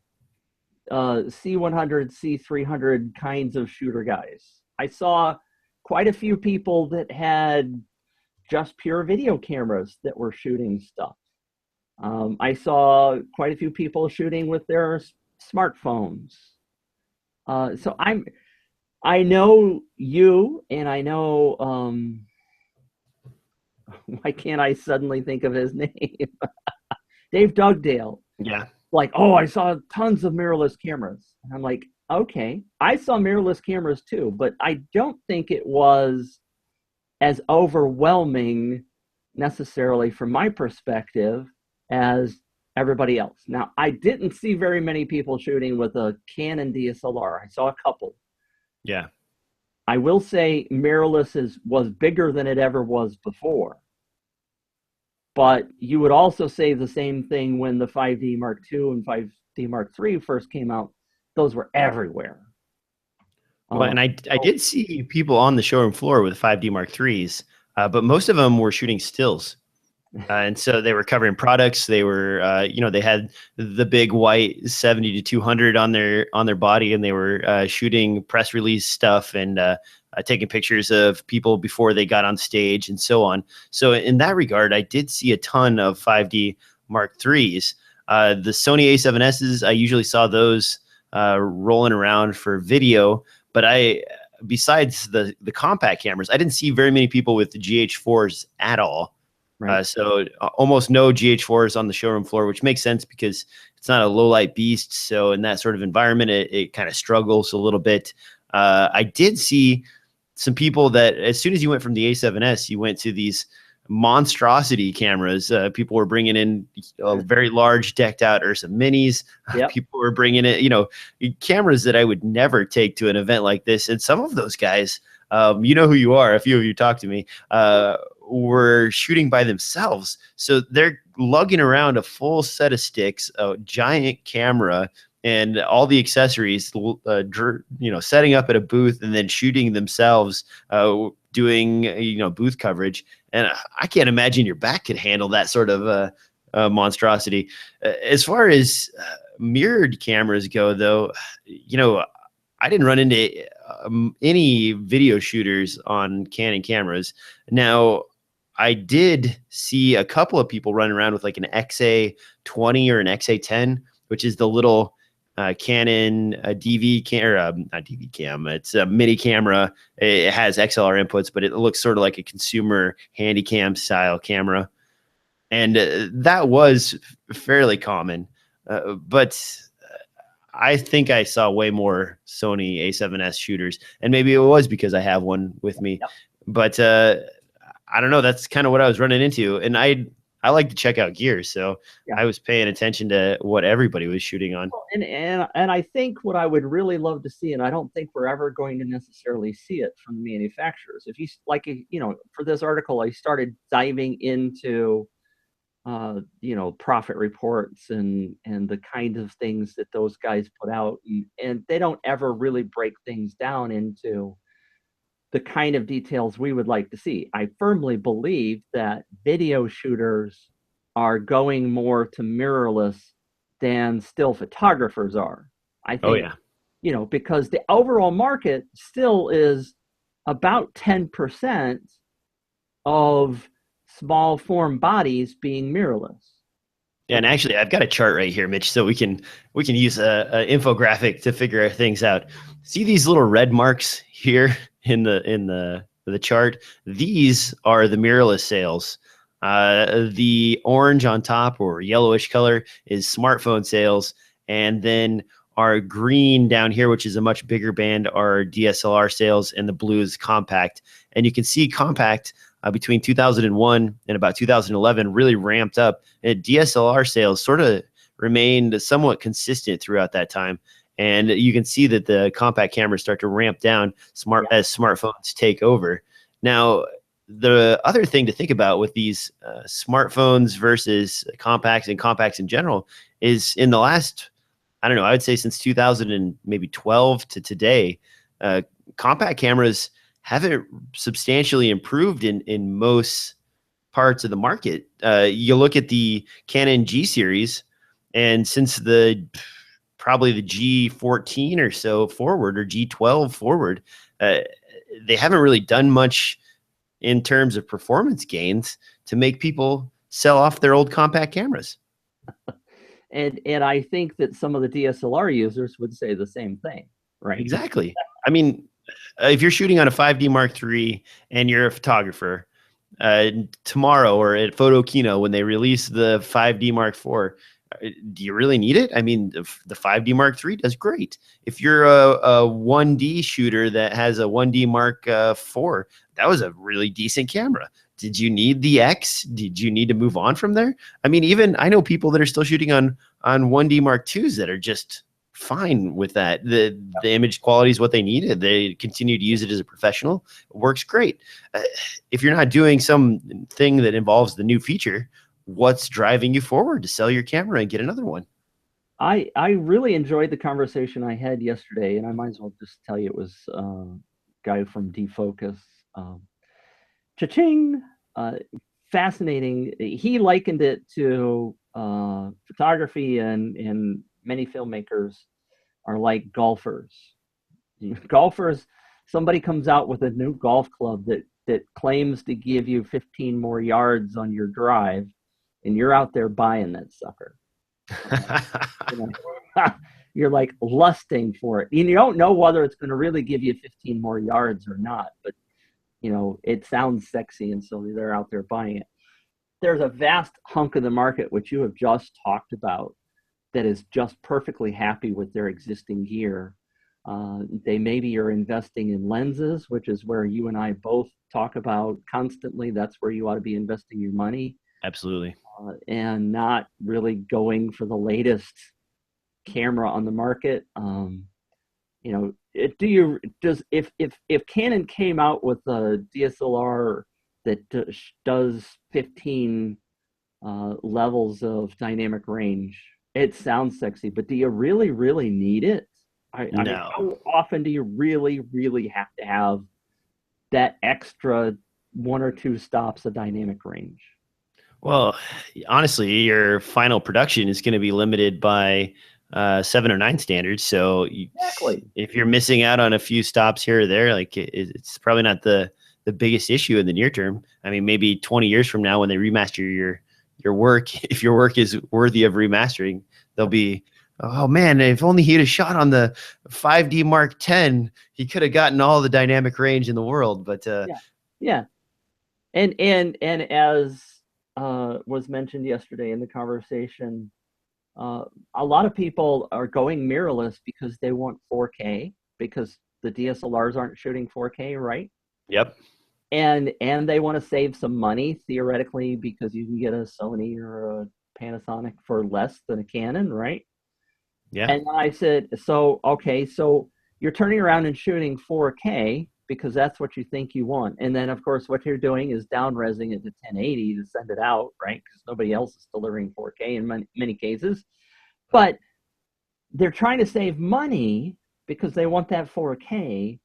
C100, C300 kinds of shooter guys. I saw quite a few people that had just pure video cameras that were shooting stuff. I saw quite a few people shooting with their smartphones. So I know you, and I know, why can't I suddenly think of his name? Dave Dugdale. Yeah. Like, oh, I saw tons of mirrorless cameras. And I'm like, okay, I saw mirrorless cameras too, but I don't think it was as overwhelming necessarily from my perspective as everybody else. Now, I didn't see very many people shooting with a Canon DSLR. I saw a couple. Yeah. I will say mirrorless was bigger than it ever was before. But you would also say the same thing when the 5D Mark II and 5D Mark III first came out. Those were everywhere. Well, and I did see people on the showroom floor with 5D Mark IIIs, but most of them were shooting stills. And so they were covering products. They were, they had the big white 70 to 200 on their body, and they were shooting press release stuff and taking pictures of people before they got on stage and so on. So in that regard, I did see a ton of 5D Mark IIIs. The Sony A7Ss, I usually saw those rolling around for video, but besides the compact cameras, I didn't see very many people with the GH4s at all. Right. So almost no GH4s on the showroom floor, which makes sense because it's not a low light beast. So in that sort of environment, it kind of struggles a little bit. I did see some people that as soon as you went from the A7S, you went to these monstrosity cameras. People were bringing in very large decked out Ursa Minis. Yep. People were bringing in, cameras that I would never take to an event like this. And some of those guys, you know who you are. A few of you talk to me, were shooting by themselves. So they're lugging around a full set of sticks, a giant camera, and all the accessories, setting up at a booth and then shooting themselves, doing, booth coverage. And I can't imagine your back could handle that sort of monstrosity. As far as mirrored cameras go, though, I didn't run into any video shooters on Canon cameras. Now, I did see a couple of people running around with like an XA20 or an XA10, which is the little Canon DV cam, not DV cam. It's a mini camera. It has XLR inputs, but it looks sort of like a consumer handycam style camera, and that was fairly common. But I think I saw way more Sony A7S shooters, and maybe it was because I have one with me. Yep. But I don't know. That's kind of what I was running into, and I like to check out gear, so yeah. I was paying attention to what everybody was shooting on. Well, and I think what I would really love to see, and I don't think we're ever going to necessarily see it from the manufacturers. If you like, for this article, I started diving into, profit reports and the kind of things that those guys put out, and they don't ever really break things down into the kind of details we would like to see. I firmly believe that video shooters are going more to mirrorless than still photographers are. I think, because the overall market still is about 10% of small form bodies being mirrorless. Yeah, and actually, I've got a chart right here, Mitch, so we can use a infographic to figure things out. See these little red marks here in the chart? These are the mirrorless sales. The orange on top, or yellowish color, is smartphone sales, and then our green down here, which is a much bigger band, are DSLR sales, and the blue is compact. And you can see compact between 2001 and about 2011 really ramped up, and DSLR sales sort of remained somewhat consistent throughout that time. And you can see that the compact cameras start to ramp down as smartphones take over. Now, the other thing to think about with these smartphones versus compacts and compacts in general is in the last, I would say since 2012 to today, compact cameras haven't substantially improved in most parts of the market. You look at the Canon G series, and since probably the G14 or so forward, or G12 forward, they haven't really done much in terms of performance gains to make people sell off their old compact cameras. And I think that some of the DSLR users would say the same thing, right? Exactly. I mean, if you're shooting on a 5D Mark III and you're a photographer, tomorrow or at Photo Kino when they release the 5D Mark IV, do you really need it? I mean, the 5D Mark III does great. If you're a 1D shooter that has a 1D Mark IV, that was a really decent camera. Did you need the X? Did you need to move on from there? I mean, even I know people that are still shooting on 1D Mark IIs that are just fine with that. The image quality is what they needed. They continue to use it as a professional. It works great. If you're not doing something that involves the new feature, what's driving you forward to sell your camera and get another one? I really enjoyed the conversation I had yesterday, and I might as well just tell you it was a guy from Defocus. Cha-ching! Fascinating. He likened it to photography, and many filmmakers are like golfers. Golfers, somebody comes out with a new golf club that claims to give you 15 more yards on your drive, and you're out there buying that sucker. You're like lusting for it. And you don't know whether it's going to really give you 15 more yards or not, but it sounds sexy, and so they're out there buying it. There's a vast hunk of the market, which you have just talked about, that is just perfectly happy with their existing gear. They maybe are investing in lenses, which is where you and I both talk about constantly. That's where you ought to be investing your money. Absolutely. And not really going for the latest camera on the market. If Canon came out with a DSLR that does 15 levels of dynamic range, it sounds sexy, but do you really, really need it? I mean, how often do you really, really have to have that extra 1 or 2 stops of dynamic range? Well, honestly, your final production is going to be limited by 7 or 9 standards. So exactly. If you're missing out on a few stops here or there, like it's probably not the biggest issue in the near term. I mean, maybe 20 years from now when they remaster your work, if your work is worthy of remastering, they'll be, oh man, if only he'd have shot on the 5D Mark X, he could have gotten all the dynamic range in the world. But yeah. And as was mentioned yesterday in the conversation, a lot of people are going mirrorless because they want 4K, because the DSLRs aren't shooting 4K, right? Yep. And they want to save some money, theoretically, because you can get a Sony or a Panasonic for less than a Canon, right? Yeah. And I said, so you're turning around and shooting 4K because that's what you think you want. And then, of course, what you're doing is down-resing it to 1080 to send it out, right? Because nobody else is delivering 4K in many cases. But they're trying to save money because they want that 4K.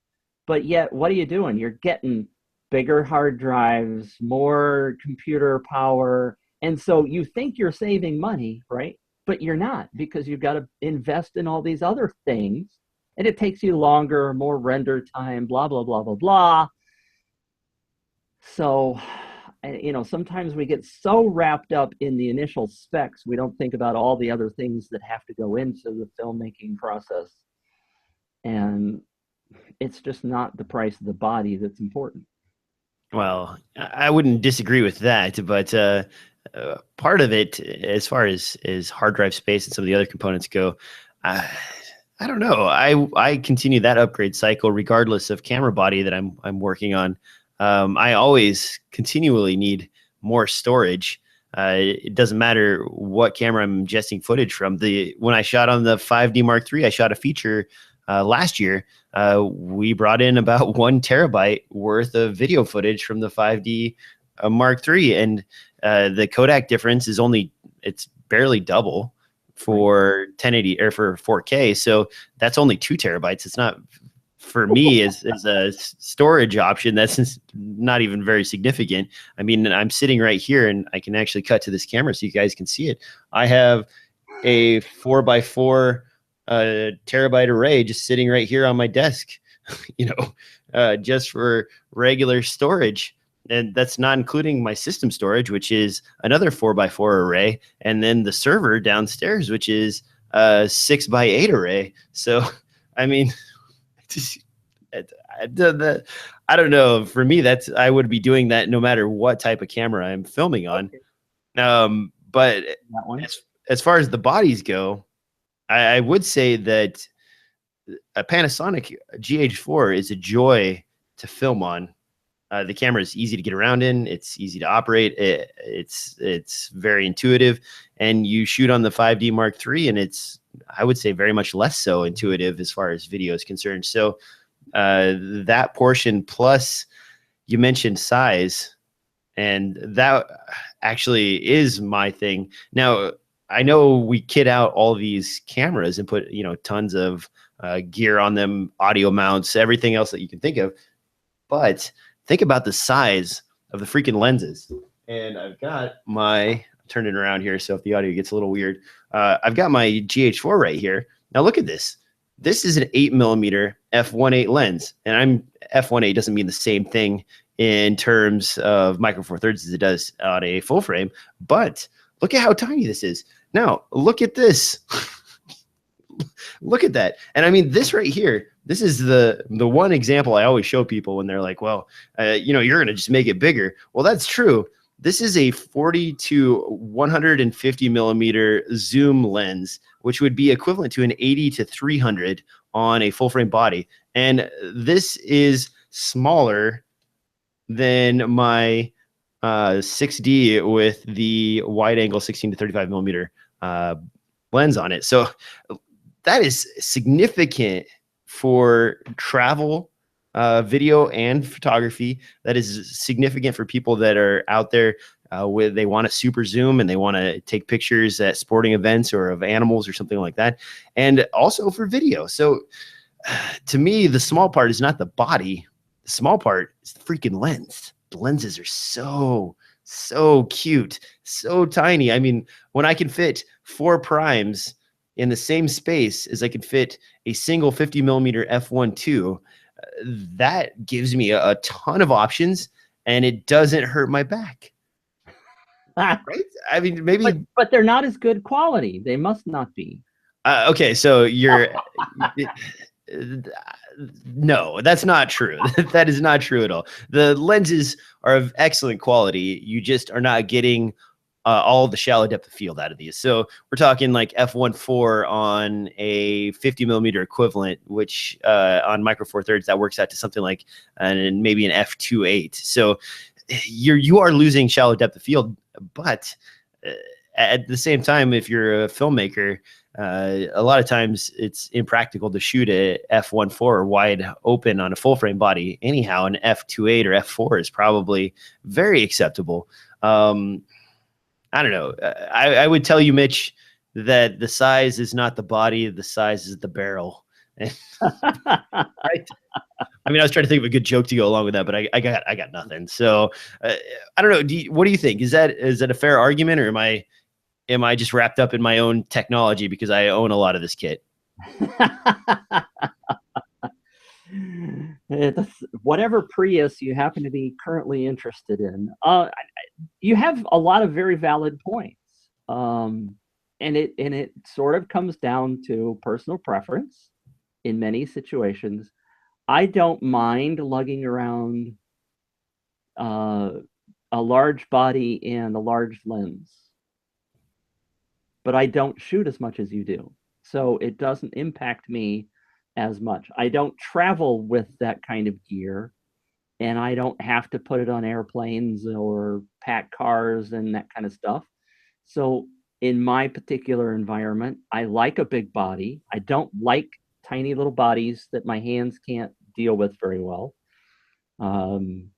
But yet, what are you doing? You're getting bigger hard drives, more computer power. And so you think you're saving money, right? But you're not, because you've got to invest in all these other things. And it takes you longer, more render time, blah, blah, blah, blah, blah. So, sometimes we get so wrapped up in the initial specs, we don't think about all the other things that have to go into the filmmaking process. And it's just not the price of the body that's important. Well, I wouldn't disagree with that, but part of it, as far as hard drive space and some of the other components go, I don't know. I continue that upgrade cycle regardless of camera body that I'm working on. I always continually need more storage. It doesn't matter what camera I'm ingesting footage from. When I shot on the 5D Mark III, I shot a feature last year. We brought in about 1 terabyte worth of video footage from the 5D Mark III, and the Kodak difference is it's barely double for 1080 or for 4K. So that's only 2 terabytes. It's not for me is a storage option that's not even very significant. I mean, I'm sitting right here and I can actually cut to this camera so you guys can see it. I have a 4x4 terabyte array just sitting right here on my desk, just for regular storage. And that's not including my system storage, which is another 4x4 array. And then the server downstairs, which is a 6x8 array. So, I mean, I don't know. For me, I would be doing that no matter what type of camera I'm filming on. But as far as the bodies go, I would say that a Panasonic GH4 is a joy to film on. The camera is easy to get around in. It's easy to operate. It's very intuitive, and you shoot on the 5D Mark III, and it's, I would say, very much less so intuitive as far as video is concerned. So that portion, plus you mentioned size, and that actually is my thing. Now, I know we kit out all these cameras and put, tons of gear on them, audio mounts, everything else that you can think of, but think about the size of the freaking lenses. And I've got turn it around here, so if the audio gets a little weird, I've got my GH4 right here. Now look at this. This is an 8mm f1.8 lens, and f1.8 doesn't mean the same thing in terms of micro four thirds as it does on a full frame, but look at how tiny this is. Now look at this. Look at that. And I mean, this right here, this is the one example I always show people when they're like, well, you're going to just make it bigger. Well, that's true. This is a 40 to 150 millimeter zoom lens, which would be equivalent to an 80 to 300 on a full frame body. And this is smaller than my 6D with the wide angle 16 to 35 millimeter lens on it. So that is significant for travel, video, and photography. That is significant for people that are out there they want to super zoom and they want to take pictures at sporting events or of animals or something like that, and also for video. So to me, the small part is not the body. The small part is the freaking lens. The lenses are so cute, so tiny. I mean, when I can fit 4 primes in the same space as I can fit a single 50 millimeter f1.2, that gives me a ton of options, and it doesn't hurt my back. Right? I mean, maybe, but they're not as good quality. They must not be. Okay, so you're no, that's not true. That is not true at all. The lenses are of excellent quality. You just are not getting all the shallow depth of field out of these. So we're talking like f1.4 on a 50 millimeter equivalent, which on micro four thirds, that works out to something like maybe an f2.8. So you are losing shallow depth of field, but at the same time, if you're a filmmaker, a lot of times it's impractical to shoot a f1.4 wide open on a full frame body. Anyhow, an f2.8 or f4 is probably very acceptable. I don't know. I would tell you, Mitch, that the size is not the body. The size is the barrel. Right? I mean, I was trying to think of a good joke to go along with that, but I got nothing. So I don't know. What do you think? Is that a fair argument, or am I just wrapped up in my own technology because I own a lot of this kit? Whatever Prius you happen to be currently interested in, you have a lot of very valid points, and it sort of comes down to personal preference in many situations. I don't mind lugging around a large body and a large lens, but I don't shoot as much as you do, so it doesn't impact me as much. I don't travel with that kind of gear, and I don't have to put it on airplanes or pack cars and that kind of stuff. So in my particular environment, I like a big body. I don't like tiny little bodies that my hands can't deal with very well. And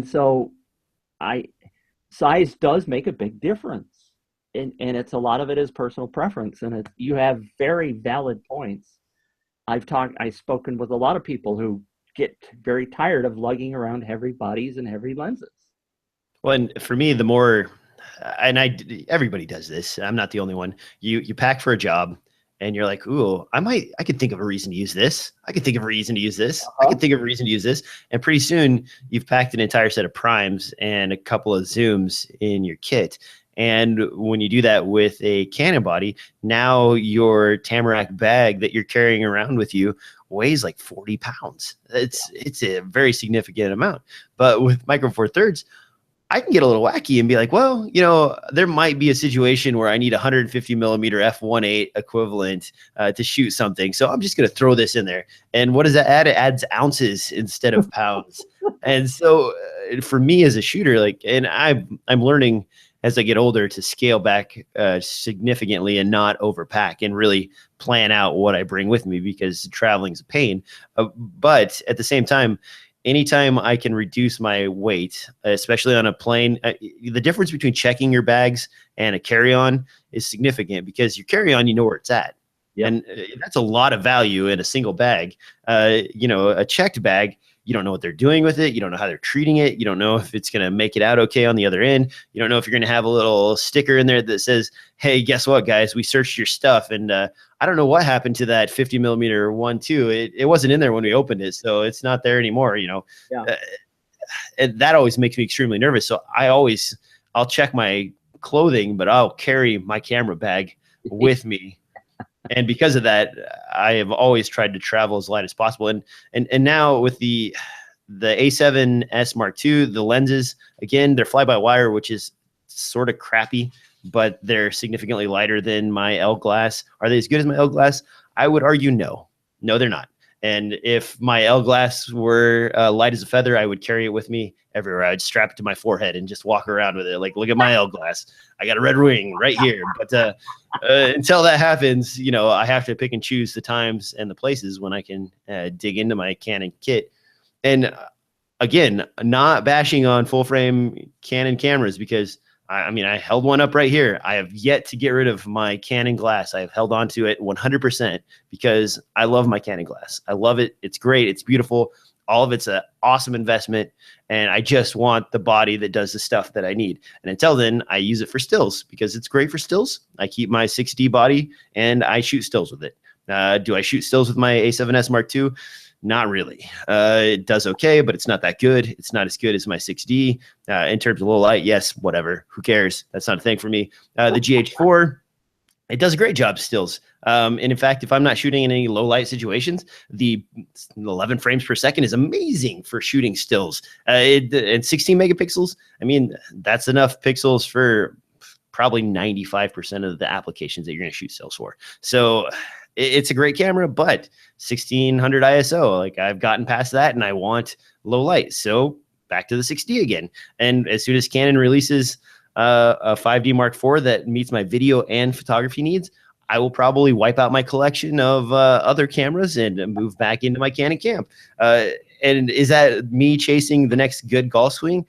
so size does make a big difference. And it's a lot of it is personal preference. And you have very valid points. I've spoken with a lot of people who get very tired of lugging around heavy bodies and heavy lenses. Well, and for me, the more, everybody does this. I'm not the only one. You pack for a job, and you're like, ooh, I could think of a reason to use this. I could think of a reason to use this. I could think of a reason to use this. And pretty soon, you've packed an entire set of primes and a couple of zooms in your kit. And when you do that with a Canon body, now your Tamarack bag that you're carrying around with you weighs like 40 pounds. It's a very significant amount. But with Micro Four Thirds, I can get a little wacky and be like, well, there might be a situation where I need 150 millimeter f1.8 equivalent to shoot something. So I'm just going to throw this in there. And what does that add? It adds ounces instead of pounds. And so for me as a shooter, and I'm learning as I get older to scale back significantly and not overpack and really plan out what I bring with me, because traveling is a pain. But at the same time, anytime I can reduce my weight, especially on a plane, the difference between checking your bags and a carry-on is significant, because your carry-on, you know where it's at. Yep. And that's a lot of value in a single bag. A checked bag, you don't know what they're doing with it. You don't know how they're treating it. You don't know if it's going to make it out okay on the other end. You don't know if you're going to have a little sticker in there that says, hey, guess what, guys? We searched your stuff. And I don't know what happened to that 50 millimeter 1.2. It wasn't in there when we opened it, so it's not there anymore, Yeah. And that always makes me extremely nervous. So I'll check my clothing, but I'll carry my camera bag with me. And because of that, I have always tried to travel as light as possible. And now with the A7S Mark II, the lenses, again, they're fly-by-wire, which is sort of crappy, but they're significantly lighter than my L glass. Are they as good as my L glass? I would argue no. No, they're not. And if my L glass were light as a feather, I would carry it with me everywhere. I'd strap it to my forehead and just walk around with it. Like, look at my L glass. I got a red ring right here. But until that happens, I have to pick and choose the times and the places when I can dig into my Canon kit. And again, not bashing on full frame Canon cameras, because I held one up right here. I have yet to get rid of my Canon glass. I have held on to it 100% because I love my Canon glass. I love it. It's great. It's beautiful. All of it's an awesome investment. And I just want the body that does the stuff that I need. And until then, I use it for stills because it's great for stills. I keep my 6D body and I shoot stills with it. Do I shoot stills with my A7S Mark II? Not really. It does okay, but it's not that good. It's not as good as my 6D. In terms of low light, yes, whatever. Who cares? That's not a thing for me. The GH4, it does a great job stills. And in fact, if I'm not shooting in any low light situations, the 11 frames per second is amazing for shooting stills. And 16 megapixels, that's enough pixels for probably 95% of the applications that you're going to shoot stills for. So it's a great camera, but 1600 ISO, like I've gotten past that and I want low light. So back to the 6D again. And as soon as Canon releases a 5D Mark IV that meets my video and photography needs, I will probably wipe out my collection of other cameras and move back into my Canon camp. And is that me chasing the next good golf swing?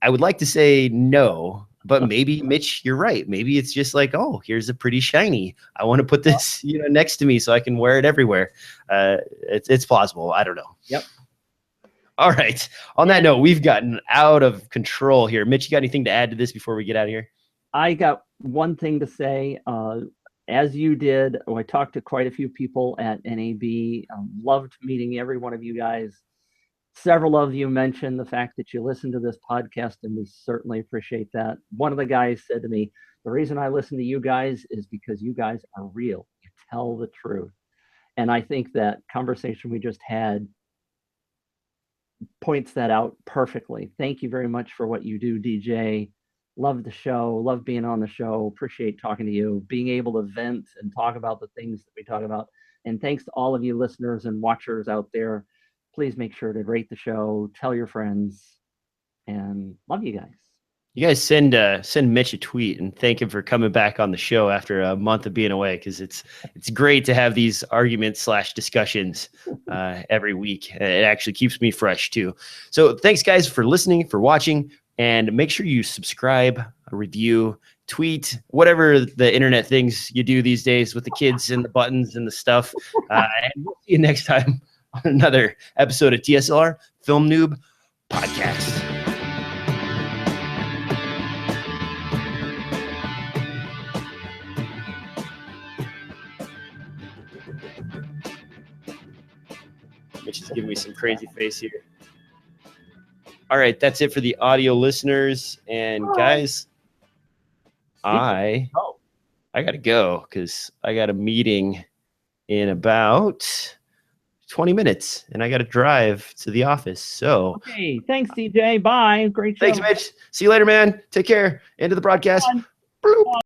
I would like to say no. But maybe, Mitch, you're right. Maybe it's just like, oh, here's a pretty shiny. I want to put this, next to me so I can wear it everywhere. It's plausible. I don't know. Yep. All right. On that note, we've gotten out of control here. Mitch, you got anything to add to this before we get out of here? I got one thing to say. As you did, I talked to quite a few people at NAB. Loved meeting every one of you guys. Several of you mentioned the fact that you listen to this podcast, and we certainly appreciate that. One of the guys said to me, the reason I listen to you guys is because you guys are real. You tell the truth. And I think that conversation we just had points that out perfectly. Thank you very much for what you do, DJ. Love the show. Love being on the show. Appreciate talking to you, being able to vent and talk about the things that we talk about. And thanks to all of you listeners and watchers out there. Please make sure to rate the show, tell your friends, and love you guys. You guys send Mitch a tweet and thank him for coming back on the show after a month of being away, because it's great to have these arguments / discussions every week. It actually keeps me fresh too. So thanks guys for listening, for watching, and make sure you subscribe, a review, tweet, whatever the internet things you do these days with the kids and the buttons and the stuff. And we'll see you next time on another episode of DSLR Film Noob Podcast. Mitch is giving me some crazy face here. All right, that's it for the audio listeners. And guys, I gotta go because I got a meeting in about 20 minutes and I gotta drive to the office. So Okay, thanks, DJ. Bye. Great show. thanks, Mitch. See you later, man. Take care. End of the broadcast. Bloop.